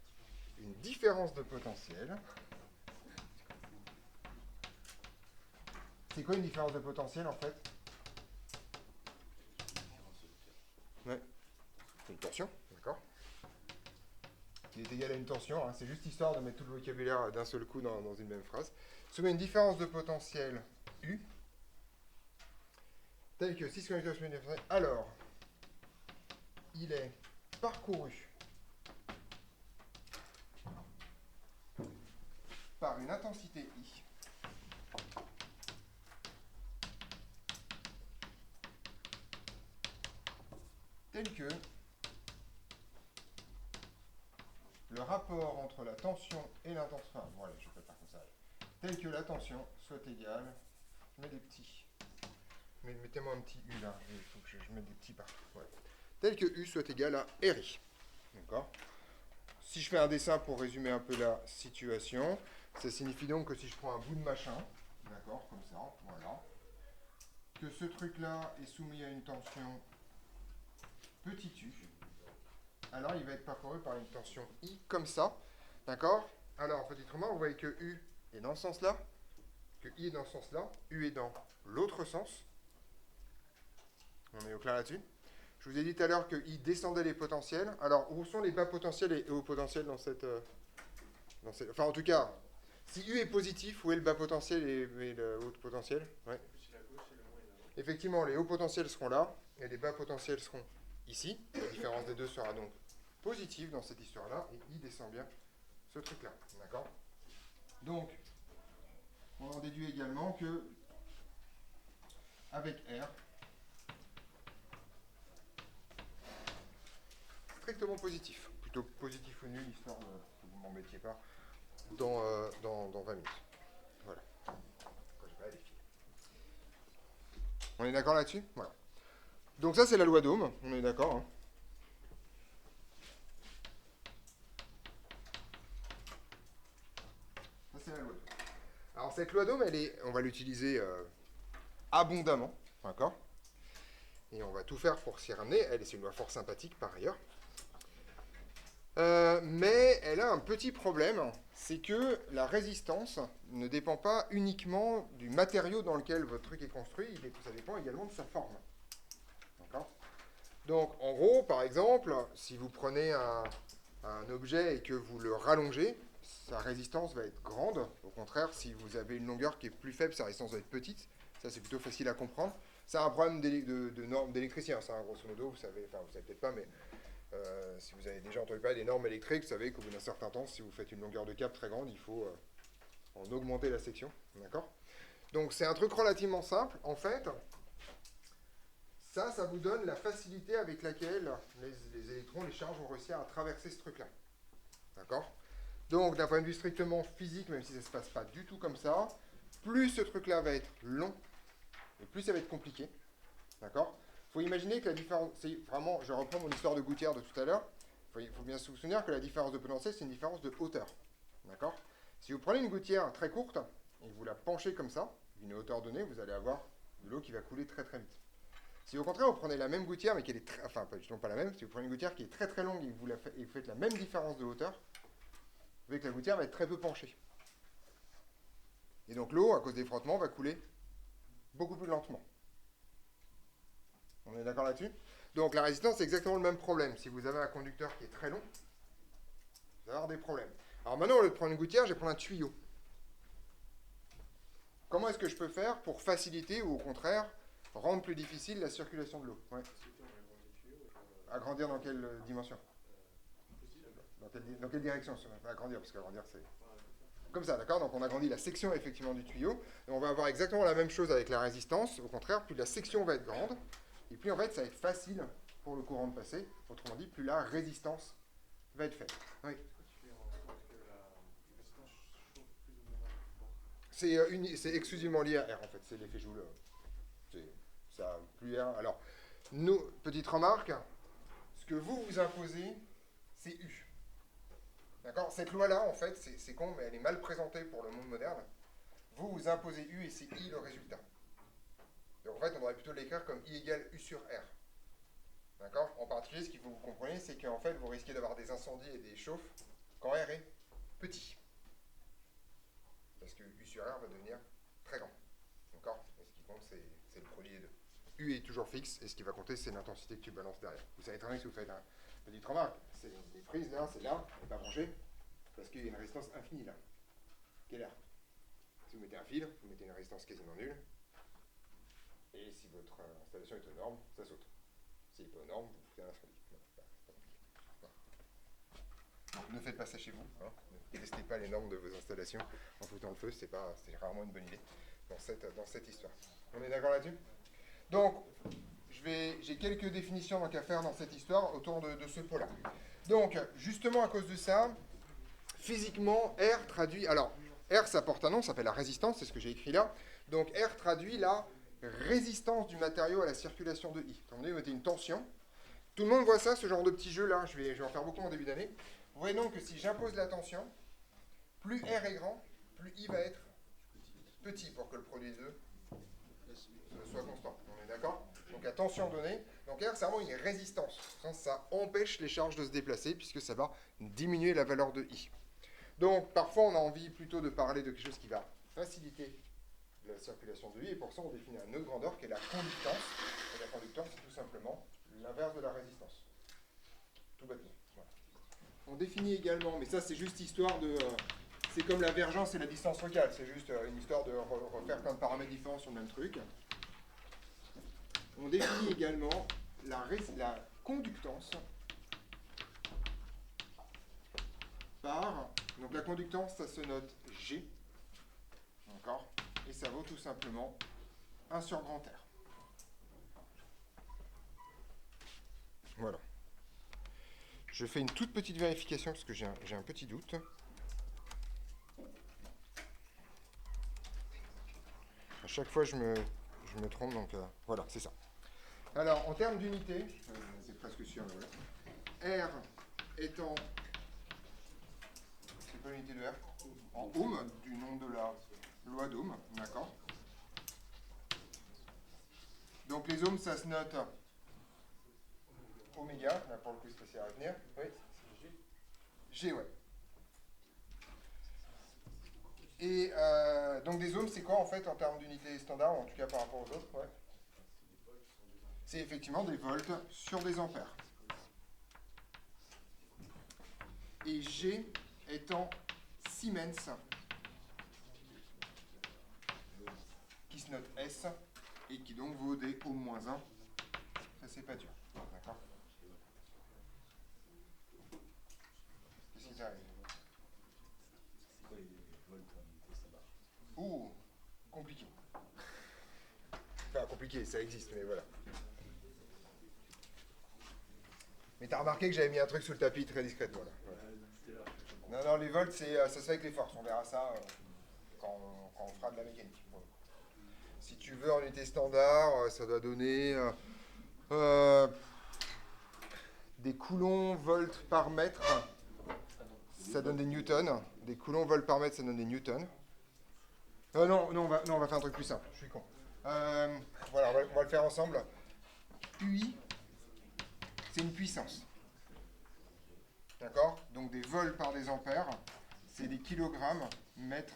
Une différence de potentiel. C'est quoi une différence de potentiel en fait? Ouais. C'est une tension, d'accord? Qui est égale à une tension, hein. C'est juste histoire de mettre tout le vocabulaire d'un seul coup dans une même phrase. Soumet une différence de potentiel U, telle que si ce conducteur est soumis à une différence, alors il est parcouru par une intensité I telle que le rapport entre la tension et l'intensité, enfin, voilà, je vais pas faire comme ça, telle que la tension soit égale, je mets des petits Mettez-moi un petit U là, il faut que je mette des petits partout. Voilà. Tel que U soit égal à RI. D'accord. Si je fais un dessin pour résumer un peu la situation, ça signifie donc que si je prends un bout de machin, d'accord, comme ça, voilà, que ce truc-là est soumis à une tension petit u, alors il va être parcouru par une tension I, comme ça, d'accord. Alors, petite remarque, vous voyez que U est dans ce sens-là, que I est dans ce sens-là, U est dans l'autre sens. On est au clair là-dessus. Je vous ai dit tout à l'heure que I descendait les potentiels. Alors, où sont les bas potentiels et hauts potentiels dans cette... Enfin, en tout cas, si U est positif, où est le bas potentiel et le haut potentiel? Ouais. Effectivement, les hauts potentiels seront là, et les bas potentiels seront ici. La différence des deux sera donc positive dans cette histoire-là, et I descend bien ce truc-là. D'accord? Donc, on en déduit également que, avec R, strictement positif. Plutôt positif ou nul, histoire que vous ne m'embêtiez pas dans 20 minutes. Voilà. Quand je vais à les fils. On est d'accord là-dessus? Voilà. Donc ça, c'est la loi d'Ohm. On est d'accord, hein. Ça, c'est la loi d'Ohm. Alors, cette loi d'Ohm, on va l'utiliser abondamment. D'accord? Et on va tout faire pour s'y ramener. C'est une loi fort sympathique, par ailleurs. Mais elle a un petit problème, c'est que la résistance ne dépend pas uniquement du matériau dans lequel votre truc est construit, ça dépend également de sa forme. D'accord? Donc, en gros, par exemple, si vous prenez un objet et que vous le rallongez, sa résistance va être grande. Au contraire, si vous avez une longueur qui est plus faible, sa résistance va être petite. Ça, c'est plutôt facile à comprendre. C'est un problème de normes d'électricien, ça, grosso modo, vous savez peut-être pas, mais si vous avez déjà entendu parler des normes électriques, vous savez qu'au bout d'un certain temps, si vous faites une longueur de câble très grande, il faut en augmenter la section. D'accord? Donc c'est un truc relativement simple. En fait, ça vous donne la facilité avec laquelle les électrons, les charges vont réussir à traverser ce truc-là. D'accord? Donc d'un point de vue strictement physique, même si ça ne se passe pas du tout comme ça, plus ce truc-là va être long, et plus ça va être compliqué. D'accord? Il faut imaginer que la différence, c'est vraiment, je reprends mon histoire de gouttière de tout à l'heure, il faut bien se souvenir que la différence de potentiel, c'est une différence de hauteur. D'accord? Si vous prenez une gouttière très courte, et que vous la penchez comme ça, d'une hauteur donnée, vous allez avoir de l'eau qui va couler très très vite. Si au contraire, vous prenez la même gouttière, mais qu'elle est très, enfin, pas la même, si vous prenez une gouttière qui est très très longue et que vous faites la même différence de hauteur, vous voyez que la gouttière va être très peu penchée. Et donc l'eau, à cause des frottements, va couler beaucoup plus lentement. On est d'accord là-dessus? Donc la résistance, c'est exactement le même problème. Si vous avez un conducteur qui est très long, vous allez avoir des problèmes. Alors maintenant, au lieu de prendre une gouttière, je vais prendre un tuyau. Comment est-ce que je peux faire pour faciliter ou au contraire rendre plus difficile la circulation de l'eau? Ouais. Agrandir dans quelle dimension? Dans quelle direction? Pas agrandir, parce qu'agrandir c'est... Comme ça, d'accord? Donc on agrandit la section effectivement du tuyau, et on va avoir exactement la même chose avec la résistance. Au contraire, plus la section va être grande, et plus en fait ça va être facile pour le courant de passer. Autrement dit, plus la résistance va être faible. Oui. C'est exclusivement lié à R en fait, c'est l'effet Joule. Ça, plus R. Alors, nous, petite remarque, ce que vous imposez, c'est U. D'accord? Cette loi-là, en fait, c'est con, mais elle est mal présentée pour le monde moderne. Vous imposez U et c'est I le résultat. Donc en fait, on devrait plutôt l'écrire comme I égale U sur R. D'accord? En particulier, ce qu'il faut que vous compreniez, c'est qu'en fait, vous risquez d'avoir des incendies et des chauffes quand R est petit. Parce que U sur R va devenir très grand. D'accord? Et ce qui compte, c'est le produit des deux. U est toujours fixe, et ce qui va compter, c'est l'intensité que tu balances derrière. Vous savez très bien que si vous faites une petite remarque, c'est les prises là, c'est là, elle n'est pas branchée, parce qu'il y a une résistance infinie là. Quelle heure? Si vous mettez un fil, vous mettez une résistance quasiment nulle, et si votre installation est aux normes, ça saute. Si elle n'est pas aux normes, vous foutez un incendie. Donc ne faites pas ça chez vous, hein. Ne testez pas les normes de vos installations en foutant le feu, c'est rarement une bonne idée dans cette histoire. On est d'accord là-dessus? Donc, j'ai quelques définitions donc, à faire dans cette histoire autour de ce pot-là. Donc, justement à cause de ça, physiquement, R traduit... Alors, R, ça porte un nom, ça s'appelle la résistance, c'est ce que j'ai écrit là. Donc, R traduit la résistance du matériau à la circulation de I. Comme vous mettez une tension. Tout le monde voit ça, ce genre de petit jeu là, je vais en faire beaucoup en début d'année. Vous voyez donc que si j'impose la tension, plus R est grand, plus I va être petit pour que le produit des deux soit constant. On est d'accord? Donc à tension donnée, donc R c'est vraiment une résistance. Ça empêche les charges de se déplacer puisque ça va diminuer la valeur de I. Donc parfois on a envie plutôt de parler de quelque chose qui va faciliter la circulation de I, et pour ça on définit une autre grandeur qui est la conductance. Et la conductance c'est tout simplement l'inverse de la résistance. Tout bêtement. Voilà. On définit également, mais ça c'est juste histoire de... c'est comme la vergence et la distance focale, c'est juste une histoire de refaire plein de paramètres différents sur le même truc. On définit également la conductance par... Donc la conductance, ça se note G. D'accord? Et ça vaut tout simplement 1 sur grand R. Voilà. Je fais une toute petite vérification parce que j'ai un petit doute. À chaque fois, je me trompe, donc voilà, c'est ça. Alors, en termes d'unité, c'est presque sûr, mais voilà. R étant... C'est quoi l'unité de R? En ohm, du nom de la loi d'ohm, d'accord? Donc les ohms, ça se note oméga, là pour le coup c'est facile à retenir. Oui. G, ouais. Et donc des ohms, c'est quoi en fait en termes d'unité standard, en tout cas par rapport aux autres? Ouais. C'est effectivement des volts sur des ampères. Et G étant Siemens, qui se note S, et qui donc vaut des ohm-1. Ça, c'est pas dur. D'accord? Qu'est-ce qui t'arrive? Ouh, compliqué. Enfin, compliqué, ça existe, mais voilà. Mais t'as remarqué que j'avais mis un truc sous le tapis très discrètement, là. Voilà. Non, les volts, ça se fait avec les forces. On verra ça quand on fera de la mécanique. Si tu veux en unité standard, ça doit donner des coulomb volts par mètre. Ça donne des newtons. Des coulomb volts par mètre, ça donne des newtons. Non, on va faire un truc plus simple. Je suis con. Voilà, on va le faire ensemble. UI, c'est une puissance. D'accord? Donc des volts par des ampères, c'est des kilogrammes mètre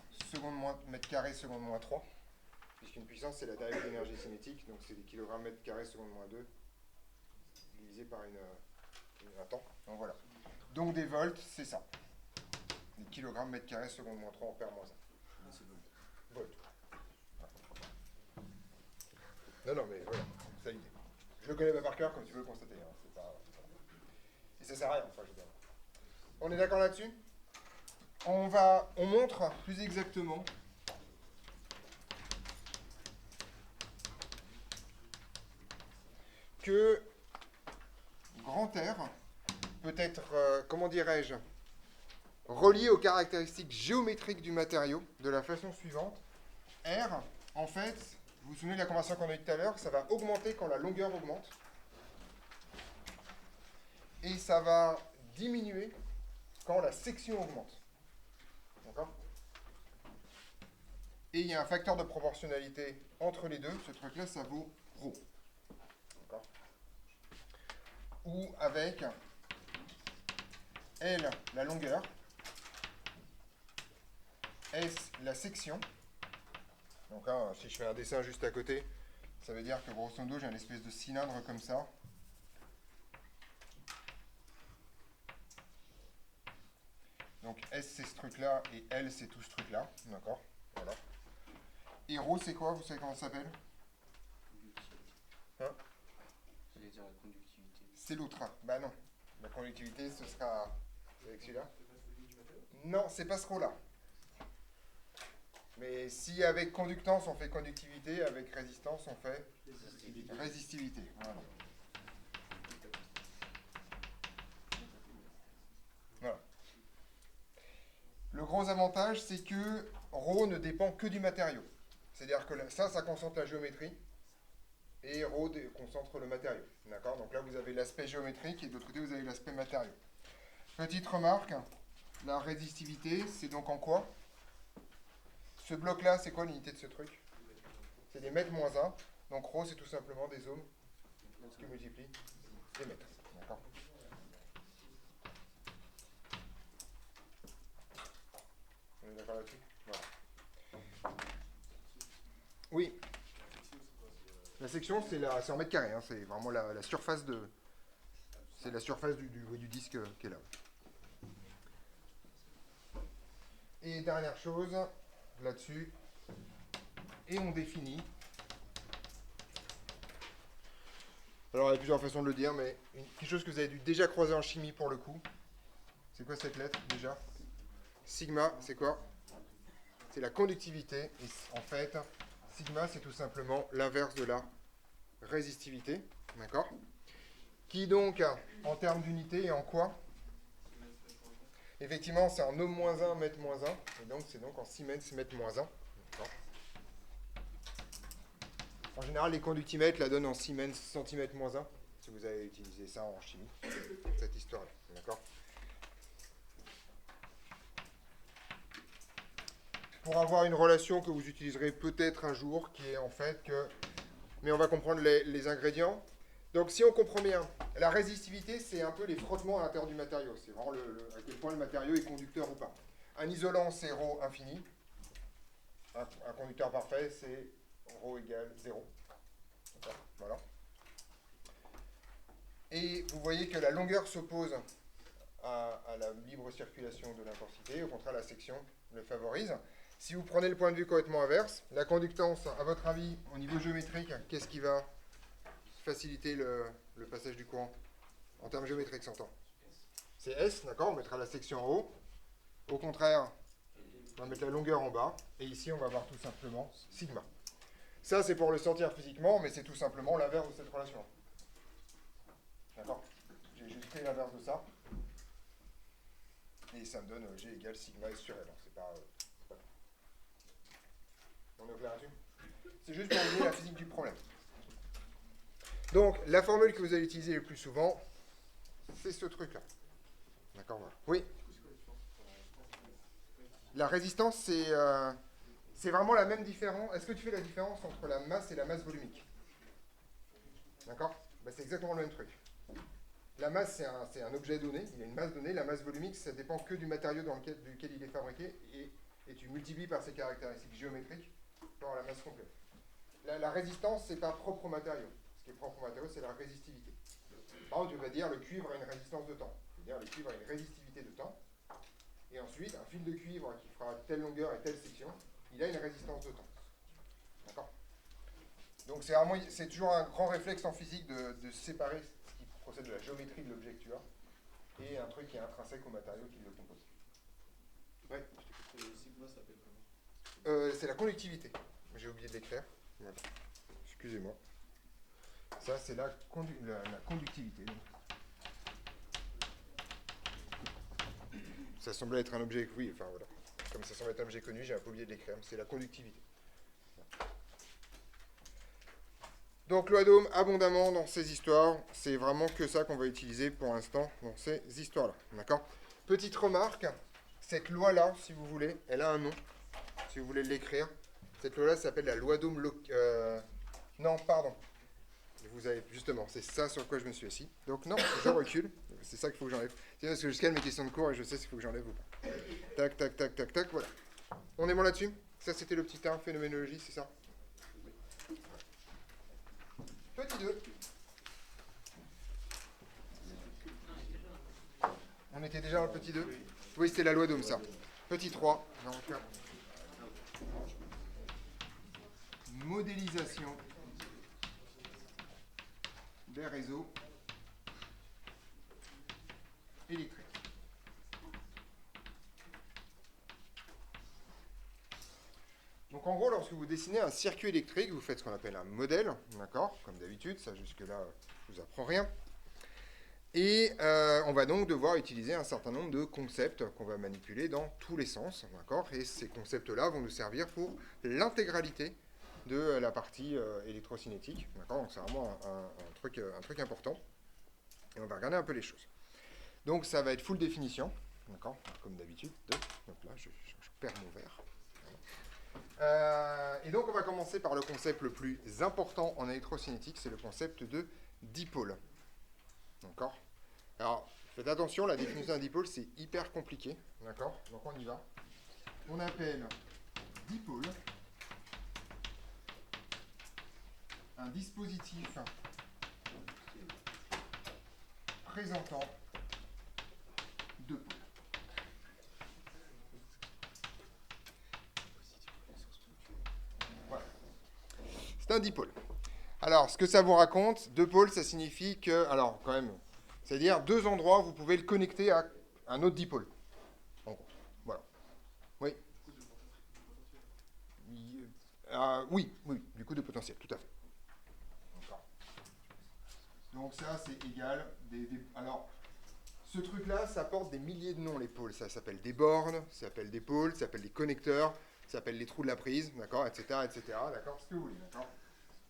carré seconde moins 3. Puisqu'une puissance, c'est la dérivée d'énergie cinétique, donc c'est des kilogrammes mètre carré seconde moins 2, divisé par un temps. Donc voilà. Donc des volts, c'est ça. Des kilogrammes mètre carré seconde moins 3 ampères moins 1. Volts. Non, mais voilà, c'est l'idée. Je le connais pas par cœur, comme tu peux le constater. Hein. Et ça sert à rien, enfin, je veux dire. On est d'accord là-dessus? On montre plus exactement que grand R peut être, comment dirais-je, relié aux caractéristiques géométriques du matériau de la façon suivante. R, en fait, vous vous souvenez de la conversion qu'on a eue tout à l'heure, ça va augmenter quand la longueur augmente. Et ça va diminuer quand la section augmente. D'accord? Et il y a un facteur de proportionnalité entre les deux. Ce truc-là, ça vaut ρ. D'accord? Ou avec L, la longueur, S, la section. Donc là, si je fais un dessin juste à côté, ça veut dire que grosso modo, j'ai une espèce de cylindre comme ça. Donc S, c'est ce truc-là, et L, c'est tout ce truc-là. D'accord? Voilà. Et ρ, c'est quoi? Vous savez comment ça s'appelle? Hein? J'allais dire la conductivité. C'est l'autre. Bah non. La conductivité, ce sera avec celui-là. Non, c'est pas ce rôle-là. Mais si avec conductance, on fait conductivité, avec résistance, on fait résistivité. Voilà. Voilà. Le gros avantage, c'est que ρ ne dépend que du matériau. C'est-à-dire que ça concentre la géométrie. et ρ concentre le matériau. D'accord? Donc là, vous avez l'aspect géométrique et de l'autre côté, vous avez l'aspect matériau. Petite remarque, la résistivité, c'est donc en quoi? Ce bloc-là, c'est quoi l'unité de ce truc? C'est des mètres moins 1. Donc ρ, c'est tout simplement des ohms. Ce qui multiplie des mètres. D'accord? On est d'accord là-dessus? Voilà. Oui. La section, c'est en mètres carrés. Hein, c'est vraiment la surface de... C'est la surface du disque qui est là. Et dernière chose, là-dessus, et on définit. Alors, il y a plusieurs façons de le dire, mais quelque chose que vous avez dû déjà croiser en chimie pour le coup. C'est quoi cette lettre, déjà? Sigma, c'est quoi? C'est la conductivité. Et en fait, sigma, c'est tout simplement l'inverse de la résistivité. D'accord? Qui donc, en termes d'unité, est en quoi? Effectivement, c'est en ohm moins 1, mètre moins 1. Et donc, c'est donc en Siemens, mètre moins 1. En général, les conductimètres la donnent en Siemens, centimètre moins 1. Si vous avez utilisé ça en chimie, cette histoire-là. D'accord? Pour avoir une relation que vous utiliserez peut-être un jour, qui est en fait que... Mais on va comprendre les ingrédients. Donc, si on comprend bien, la résistivité, c'est un peu les frottements à l'intérieur du matériau. C'est vraiment à quel point le matériau est conducteur ou pas. Un isolant, c'est ρ infini. Un conducteur parfait, c'est ρ égale 0. Voilà. Et vous voyez que la longueur s'oppose à la libre circulation de l'intensité. Au contraire, la section le favorise. Si vous prenez le point de vue complètement inverse, la conductance, à votre avis, au niveau géométrique, qu'est-ce qui va faciliter le passage du courant? En termes géométriques, s'entend. C'est S, d'accord? On mettra la section en haut. Au contraire, on va mettre la longueur en bas. Et ici, on va avoir tout simplement sigma. Ça, c'est pour le sentir physiquement, mais c'est tout simplement l'inverse de cette relation. D'accord? J'ai juste fait l'inverse de ça. Et ça me donne G égale sigma S sur L. C'est pas... On est au clair là-dessus? C'est juste pour vous donner la physique du problème. Donc, la formule que vous allez utiliser le plus souvent, c'est ce truc-là. D'accord, voilà. Oui? La résistance, c'est vraiment la même différence. Est-ce que tu fais la différence entre la masse et la masse volumique? D'accord? Ben, c'est exactement le même truc. La masse, c'est un objet donné, il y a une masse donnée. La masse volumique, ça dépend que du matériau duquel il est fabriqué, et tu multiplies par ses caractéristiques géométriques par la masse complète. La résistance, c'est pas propre au matériau. Ce qui est propre au matériau, c'est la résistivité. Par contre, tu vas dire le cuivre a une résistance de temps. Tu vas dire le cuivre a une résistivité de temps. Et ensuite, un fil de cuivre qui fera telle longueur et telle section, il a une résistance de temps. D'accord? Donc c'est toujours un grand réflexe en physique de séparer ce qui procède de la géométrie de l'objet que tu as et un truc qui est intrinsèque au matériau qui le compose. Ouais. Et le sigma s'appelle comment? C'est la conductivité. J'ai oublié de l'écrire. Voilà. Excusez-moi. Ça, c'est la conductivité. Ça semblait être un objet, oui, enfin voilà. Comme ça semble être un objet connu, j'ai un peu oublié de l'écrire. C'est la conductivité. Donc loi d'Ohm, abondamment dans ces histoires. C'est vraiment que ça qu'on va utiliser pour l'instant dans ces histoires-là. D'accord? Petite remarque, cette loi-là, si vous voulez, elle a un nom. Si vous voulez l'écrire. Cette loi-là s'appelle la loi d'Ohm non, pardon. Vous avez, justement, c'est ça sur quoi je me suis assis. Donc non, je recule. C'est ça qu'il faut que j'enlève. C'est parce que je scanne mes questions de cours et je sais s'il faut que j'enlève ou pas. Tac, tac, tac, tac, tac, voilà. On est bon là-dessus? Ça, c'était le petit terme phénoménologie, c'est ça? Petit 2. On était déjà dans le petit 2? Oui, c'était la loi d'Ohm, ça. Petit 3. Donc, modélisation des réseaux électriques. Donc en gros, lorsque vous dessinez un circuit électrique, vous faites ce qu'on appelle un modèle, d'accord? Comme d'habitude, ça jusque-là, je vous apprends rien. Et on va donc devoir utiliser un certain nombre de concepts qu'on va manipuler dans tous les sens, d'accord? Et ces concepts-là vont nous servir pour l'intégralité de la partie électrocinétique. D'accord? Donc c'est vraiment un truc important. Et on va regarder un peu les choses. Donc ça va être full définition. D'accord? Comme d'habitude. Donc là, je perds mon verre. Et donc on va commencer par le concept le plus important en électrocinétique, c'est le concept de dipôle. D'accord? Alors, faites attention, la définition d'un dipôle, c'est hyper compliqué. D'accord? Donc on y va. On appelle dipôle un dispositif présentant deux pôles. Voilà. C'est un dipôle. Alors, ce que ça vous raconte, deux pôles, ça signifie que, alors quand même, c'est-à-dire deux endroits où vous pouvez le connecter à un autre dipôle. En gros. Voilà. Oui. Oui, du coup de potentiel, tout à fait. D'accord. Donc ça, c'est égal alors, ce truc-là, ça porte des milliers de noms, les pôles. Ça s'appelle des bornes, ça s'appelle des pôles, ça s'appelle des connecteurs, ça s'appelle les trous de la prise, d'accord, etc., etc., d'accord, ce que vous voulez, d'accord.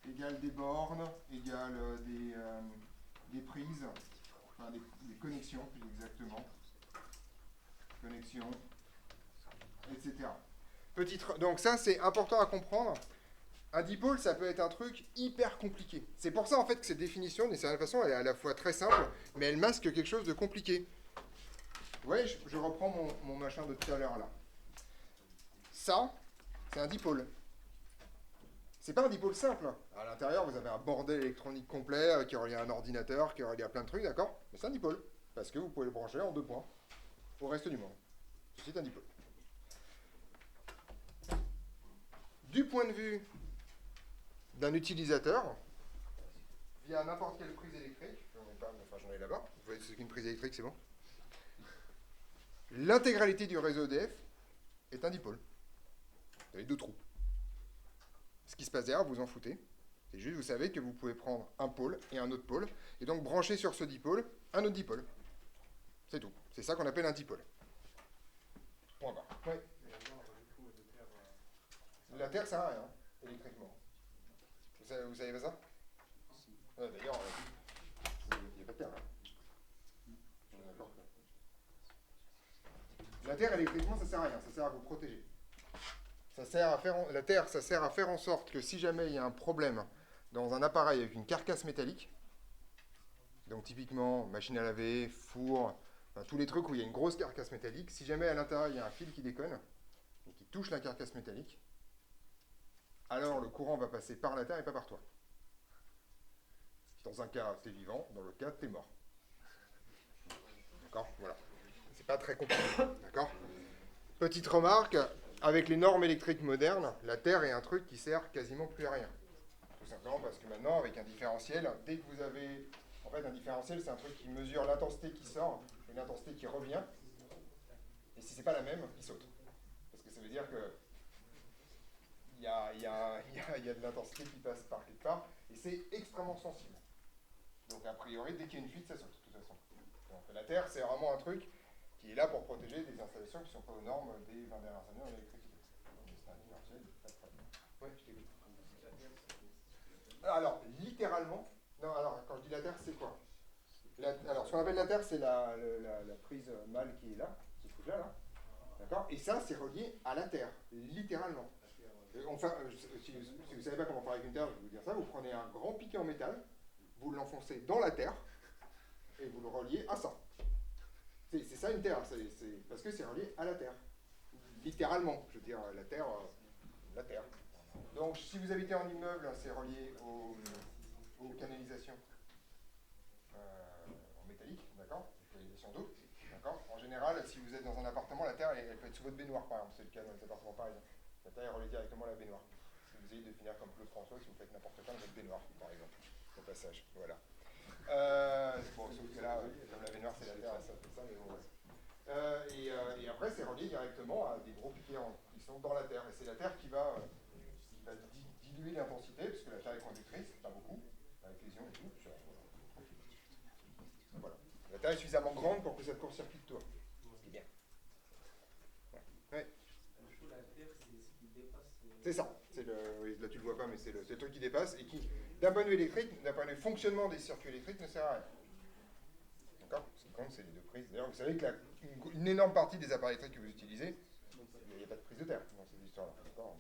Égal des bornes, égal des prises, enfin des connexions, plus exactement. Connexions, etc. Donc ça, c'est important à comprendre. Un dipôle, ça peut être un truc hyper compliqué. C'est pour ça, en fait, que cette définition, d'une certaine façon, elle est à la fois très simple, mais elle masque quelque chose de compliqué. Vous voyez, je reprends mon machin de tout à l'heure, là. Ça, c'est un dipôle. C'est pas un dipôle simple. À l'intérieur, vous avez un bordel électronique complet qui est relié à un ordinateur, qui est relié à plein de trucs, d'accord? Mais c'est un dipôle. Parce que vous pouvez le brancher en 2 points au reste du monde. C'est un dipôle. Du point de vue d'un utilisateur, via n'importe quelle prise électrique, j'en ai là-bas, vous voyez ce qu'est une prise électrique, c'est bon? L'intégralité du réseau EDF est un dipôle. Vous avez 2 trous. Ce qui se passe derrière, vous en foutez. C'est juste, vous savez que vous pouvez prendre un pôle et un autre pôle, et donc brancher sur ce dipôle un autre dipôle. C'est tout. C'est ça qu'on appelle un dipôle. Point barre. Oui. La Terre, ça sert à rien, électriquement. Vous savez pas ça? D'ailleurs, il n'y a pas de Terre, là. La Terre, électriquement, ça sert à rien. Ça sert à vous protéger. La Terre, ça sert à faire en sorte que si jamais il y a un problème dans un appareil avec une carcasse métallique, donc typiquement machine à laver, four, enfin, tous les trucs où il y a une grosse carcasse métallique, si jamais à l'intérieur il y a un fil qui déconne et qui touche la carcasse métallique, alors le courant va passer par la Terre et pas par toi. Dans un cas, t'es vivant, dans le cas, t'es mort. D'accord? Voilà. C'est pas très compliqué. D'accord? Petite remarque, avec les normes électriques modernes, la Terre est un truc qui sert quasiment plus à rien. Tout simplement parce que maintenant, avec un différentiel, dès que vous avez... En fait, un différentiel, c'est un truc qui mesure l'intensité qui sort et l'intensité qui revient. Et si c'est pas la même, il saute. Parce que ça veut dire que il y a de l'intensité qui passe par quelque part, et c'est extrêmement sensible. Donc a priori, dès qu'il y a une fuite, ça saute, de toute façon. Donc la Terre, c'est vraiment un truc qui est là pour protéger des installations qui ne sont pas aux normes des 20 dernières années en électricité. Donc c'est un différentiel, pas de problème. Oui, je t'écoute. Alors, littéralement, non, alors quand je dis la Terre, c'est quoi? Alors, ce qu'on appelle la Terre, c'est la prise mâle qui est là, qui se trouve là. D'accord? Et ça, c'est relié à la Terre, littéralement. Enfin, si vous ne savez pas comment faire avec une Terre, je vais vous dire ça, vous prenez un grand piquet en métal, vous l'enfoncez dans la Terre, et vous le reliez à ça. C'est ça une Terre, parce que c'est relié à la Terre. Littéralement, je veux dire, la Terre. Donc, si vous habitez en immeuble, c'est relié aux canalisations en métallique, d'accord? Canalisation d'eau, d'accord? En général, si vous êtes dans un appartement, la Terre, elle peut être sous votre baignoire, par exemple. C'est le cas dans les appartements parisiens. La Terre est reliée directement à la baignoire. Si vous essayez de finir comme Claude François, si vous faites n'importe quoi dans votre baignoire, par exemple, au passage, voilà. Bon, sauf que là, comme la baignoire, c'est la Terre, ça fait ça, mais bon, ouais. Et après, c'est relié directement à des gros piquets qui sont dans la Terre. Et c'est la Terre qui va diluer l'intensité, puisque la Terre est conductrice, pas beaucoup, avec les ions et tout. Voilà. La Terre est suffisamment grande pour que ça te court-circuite toi. Ce qui est bien. Ouais. Ouais. C'est ça. Oui, là, tu le vois pas, mais c'est le truc qui dépasse et qui, d'un point de vue électrique, d'un point de vue fonctionnement des circuits électriques, ne sert à rien. D'accord? Ce qui compte, c'est les deux prises. D'ailleurs, vous savez que une énorme partie des appareils électriques que vous utilisez, il n'y a pas de prise de terre dans cette histoire-là. D'accord?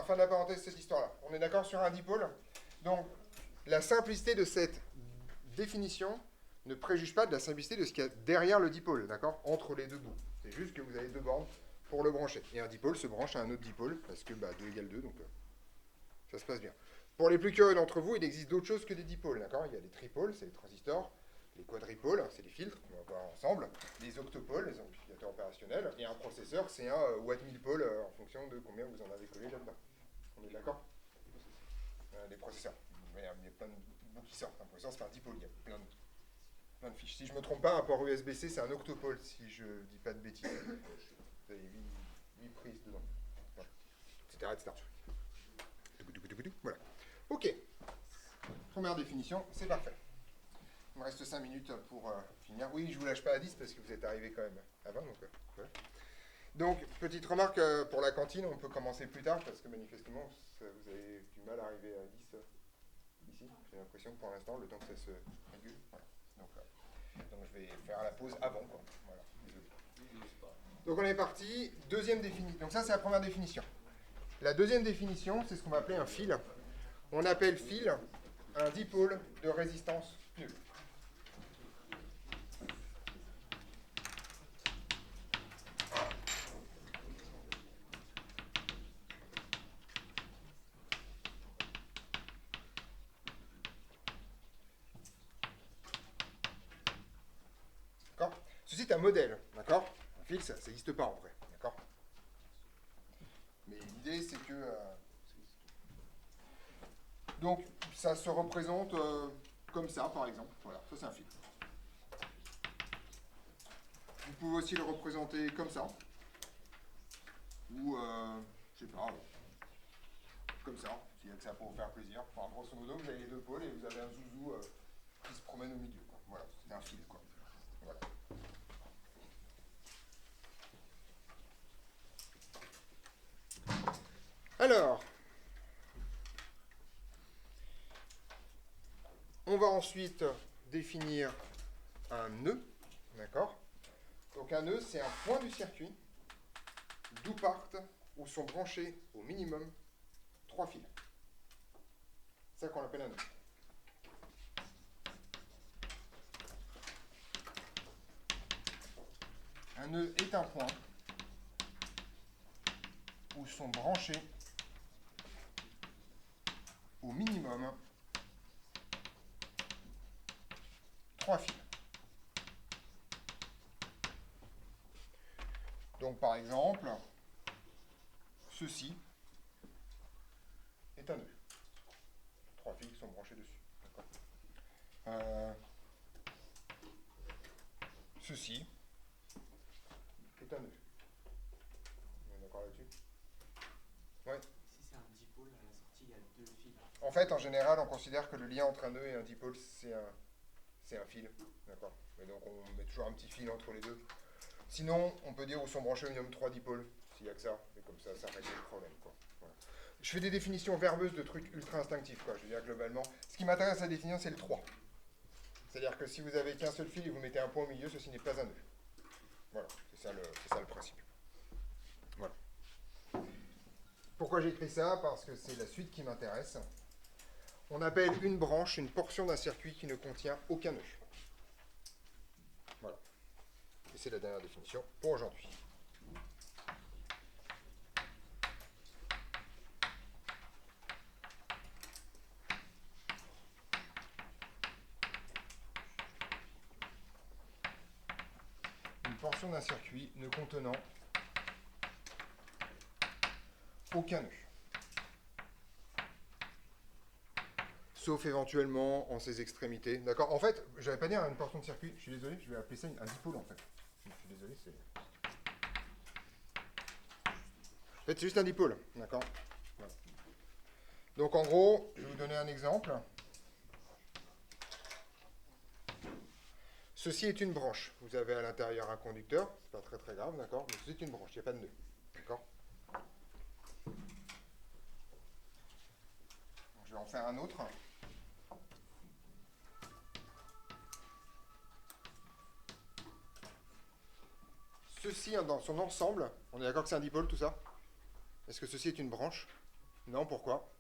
Fin de la parenthèse, cette histoire-là. On est d'accord sur un dipôle? Donc, la simplicité de cette définition ne préjuge pas de la simplicité de ce qu'il y a derrière le dipôle, d'accord? Entre les deux bouts. C'est juste que vous avez deux bornes pour le brancher. Et un dipôle se branche à un autre dipôle, parce que 2 égale 2, donc ça se passe bien. Pour les plus curieux d'entre vous, il existe d'autres choses que des dipôles, d'accord? Il y a les tripôles, c'est les transistors. Les quadripôles, c'est les filtres, on va voir ensemble. Les octopôles, les amplificateurs opérationnels. Et un processeur, c'est un watt-millipôle en fonction de combien vous en avez collé là-dedans. On est d'accord? Les processeurs. Il y a plein de bouts qui sortent. Un processeur, c'est un dipôle. Il y a plein de fiches. Si je ne me trompe pas, un port USB-C, c'est un octopôle, si je ne dis pas de bêtises. Vous avez 8 prises dedans. Voilà. Etc. Voilà. OK. Première définition, c'est parfait. Il me reste 5 minutes pour finir. Oui, je ne vous lâche pas à 10 parce que vous êtes arrivés quand même à 20. Donc, voilà. Donc, petite remarque pour la cantine, on peut commencer plus tard parce que manifestement, vous avez du mal à arriver à 10 ici. J'ai l'impression que pour l'instant, le temps que ça se régule. Voilà. Donc, je vais faire la pause avant. Quoi. Voilà. Désolé. Donc, on est parti. Deuxième définition. Donc, ça, c'est la première définition. La deuxième définition, c'est ce qu'on va appeler un fil. On appelle fil un dipôle de résistance nulle. D'accord? Ceci est un modèle, d'accord? Un fil, ça n'existe pas en vrai, d'accord? Mais l'idée, c'est que... donc, ça se représente comme ça, par exemple. Voilà, ça c'est un fil. Vous pouvez aussi le représenter comme ça. Ou, je sais pas, comme ça, s'il y a que ça pour vous faire plaisir. Enfin, grosso modo, vous avez les deux pôles et vous avez un zouzou qui se promène au milieu. Quoi. Voilà, c'est un fil, quoi. Voilà. Alors, on va ensuite définir un nœud, d'accord? Donc un nœud, c'est un point du circuit d'où partent ou sont branchés au minimum 3 fils. C'est ça qu'on appelle un nœud. Un nœud est un point où sont branchés au minimum 3 fils. Donc par exemple, ceci est un nœud. 3 fils qui sont branchés dessus. Ceci est un nœud. On est d'accord là-dessus? Ouais. Si c'est un dipôle, à la sortie, il y a 2 fils. En fait, en général, on considère que le lien entre un nœud et un dipôle, c'est un fil. D'accord. Et donc, on met toujours un petit fil entre les deux. Sinon, on peut dire où sont branchés au minimum 3 dipôles, s'il n'y a que ça. Et comme ça règle le problème. Quoi. Voilà. Je fais des définitions verbeuses de trucs ultra instinctifs. Quoi. Je veux dire, globalement, ce qui m'intéresse à définir, c'est le 3. C'est-à-dire que si vous avez qu'un seul fil et vous mettez un point au milieu, ceci n'est pas un nœud. Voilà, c'est ça le principe. Voilà. Pourquoi j'ai écrit ça? Parce que c'est la suite qui m'intéresse. On appelle une branche une portion d'un circuit qui ne contient aucun nœud. Voilà. Et c'est la dernière définition pour aujourd'hui. Une portion d'un circuit ne contenant aucun nœud. Sauf éventuellement en ses extrémités. D'accord? En fait, je n'avais pas dire une portion de circuit, je suis désolé, je vais appeler ça un dipôle en fait. Je suis désolé, c'est... En fait, c'est juste un dipôle, d'accord? Voilà. Donc en gros, je vais vous donner un exemple. Ceci est une branche. Vous avez à l'intérieur un conducteur, c'est pas très très grave, d'accord? Mais ceci est une branche, il n'y a pas de nœud, d'accord? Je vais en faire un autre. Ceci, dans son ensemble, on est d'accord que c'est un dipôle tout ça? Est-ce que ceci est une branche? Non, pourquoi?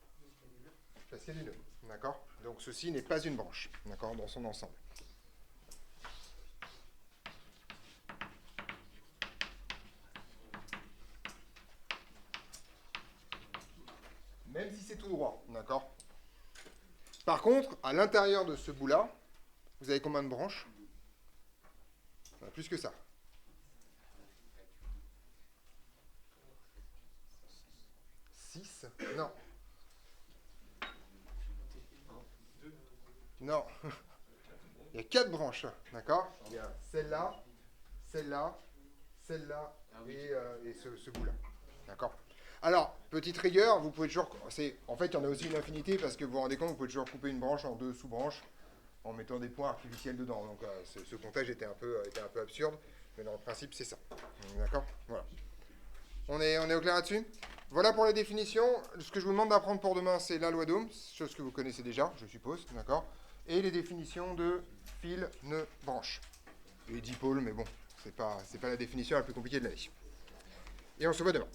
Parce qu'il y a du nœud, d'accord? Donc ceci n'est pas une branche, d'accord, dans son ensemble. Même si c'est tout droit, d'accord? Par contre, à l'intérieur de ce bout-là, vous avez combien de branches? Plus que ça. 6? Non. Non. Il y a 4 branches, d'accord? Il y a celle-là, celle-là, celle-là et ce bout-là. D'accord? Alors, petite rigueur, vous pouvez toujours... En fait, il y en a aussi une infinité parce que vous vous rendez compte, vous pouvez toujours couper une branche en 2 sous-branches en mettant des points artificiels dedans. Donc, ce comptage était un peu absurde, mais dans le principe, c'est ça. D'accord? Voilà. On est au clair là-dessus? Voilà pour les définitions. Ce que je vous demande d'apprendre pour demain, c'est la loi d'Ohm, chose que vous connaissez déjà, je suppose, d'accord? Et les définitions de fil, nœud, branche. Et dipôle, mais bon, c'est pas la définition la plus compliquée de l'année. Et on se voit demain.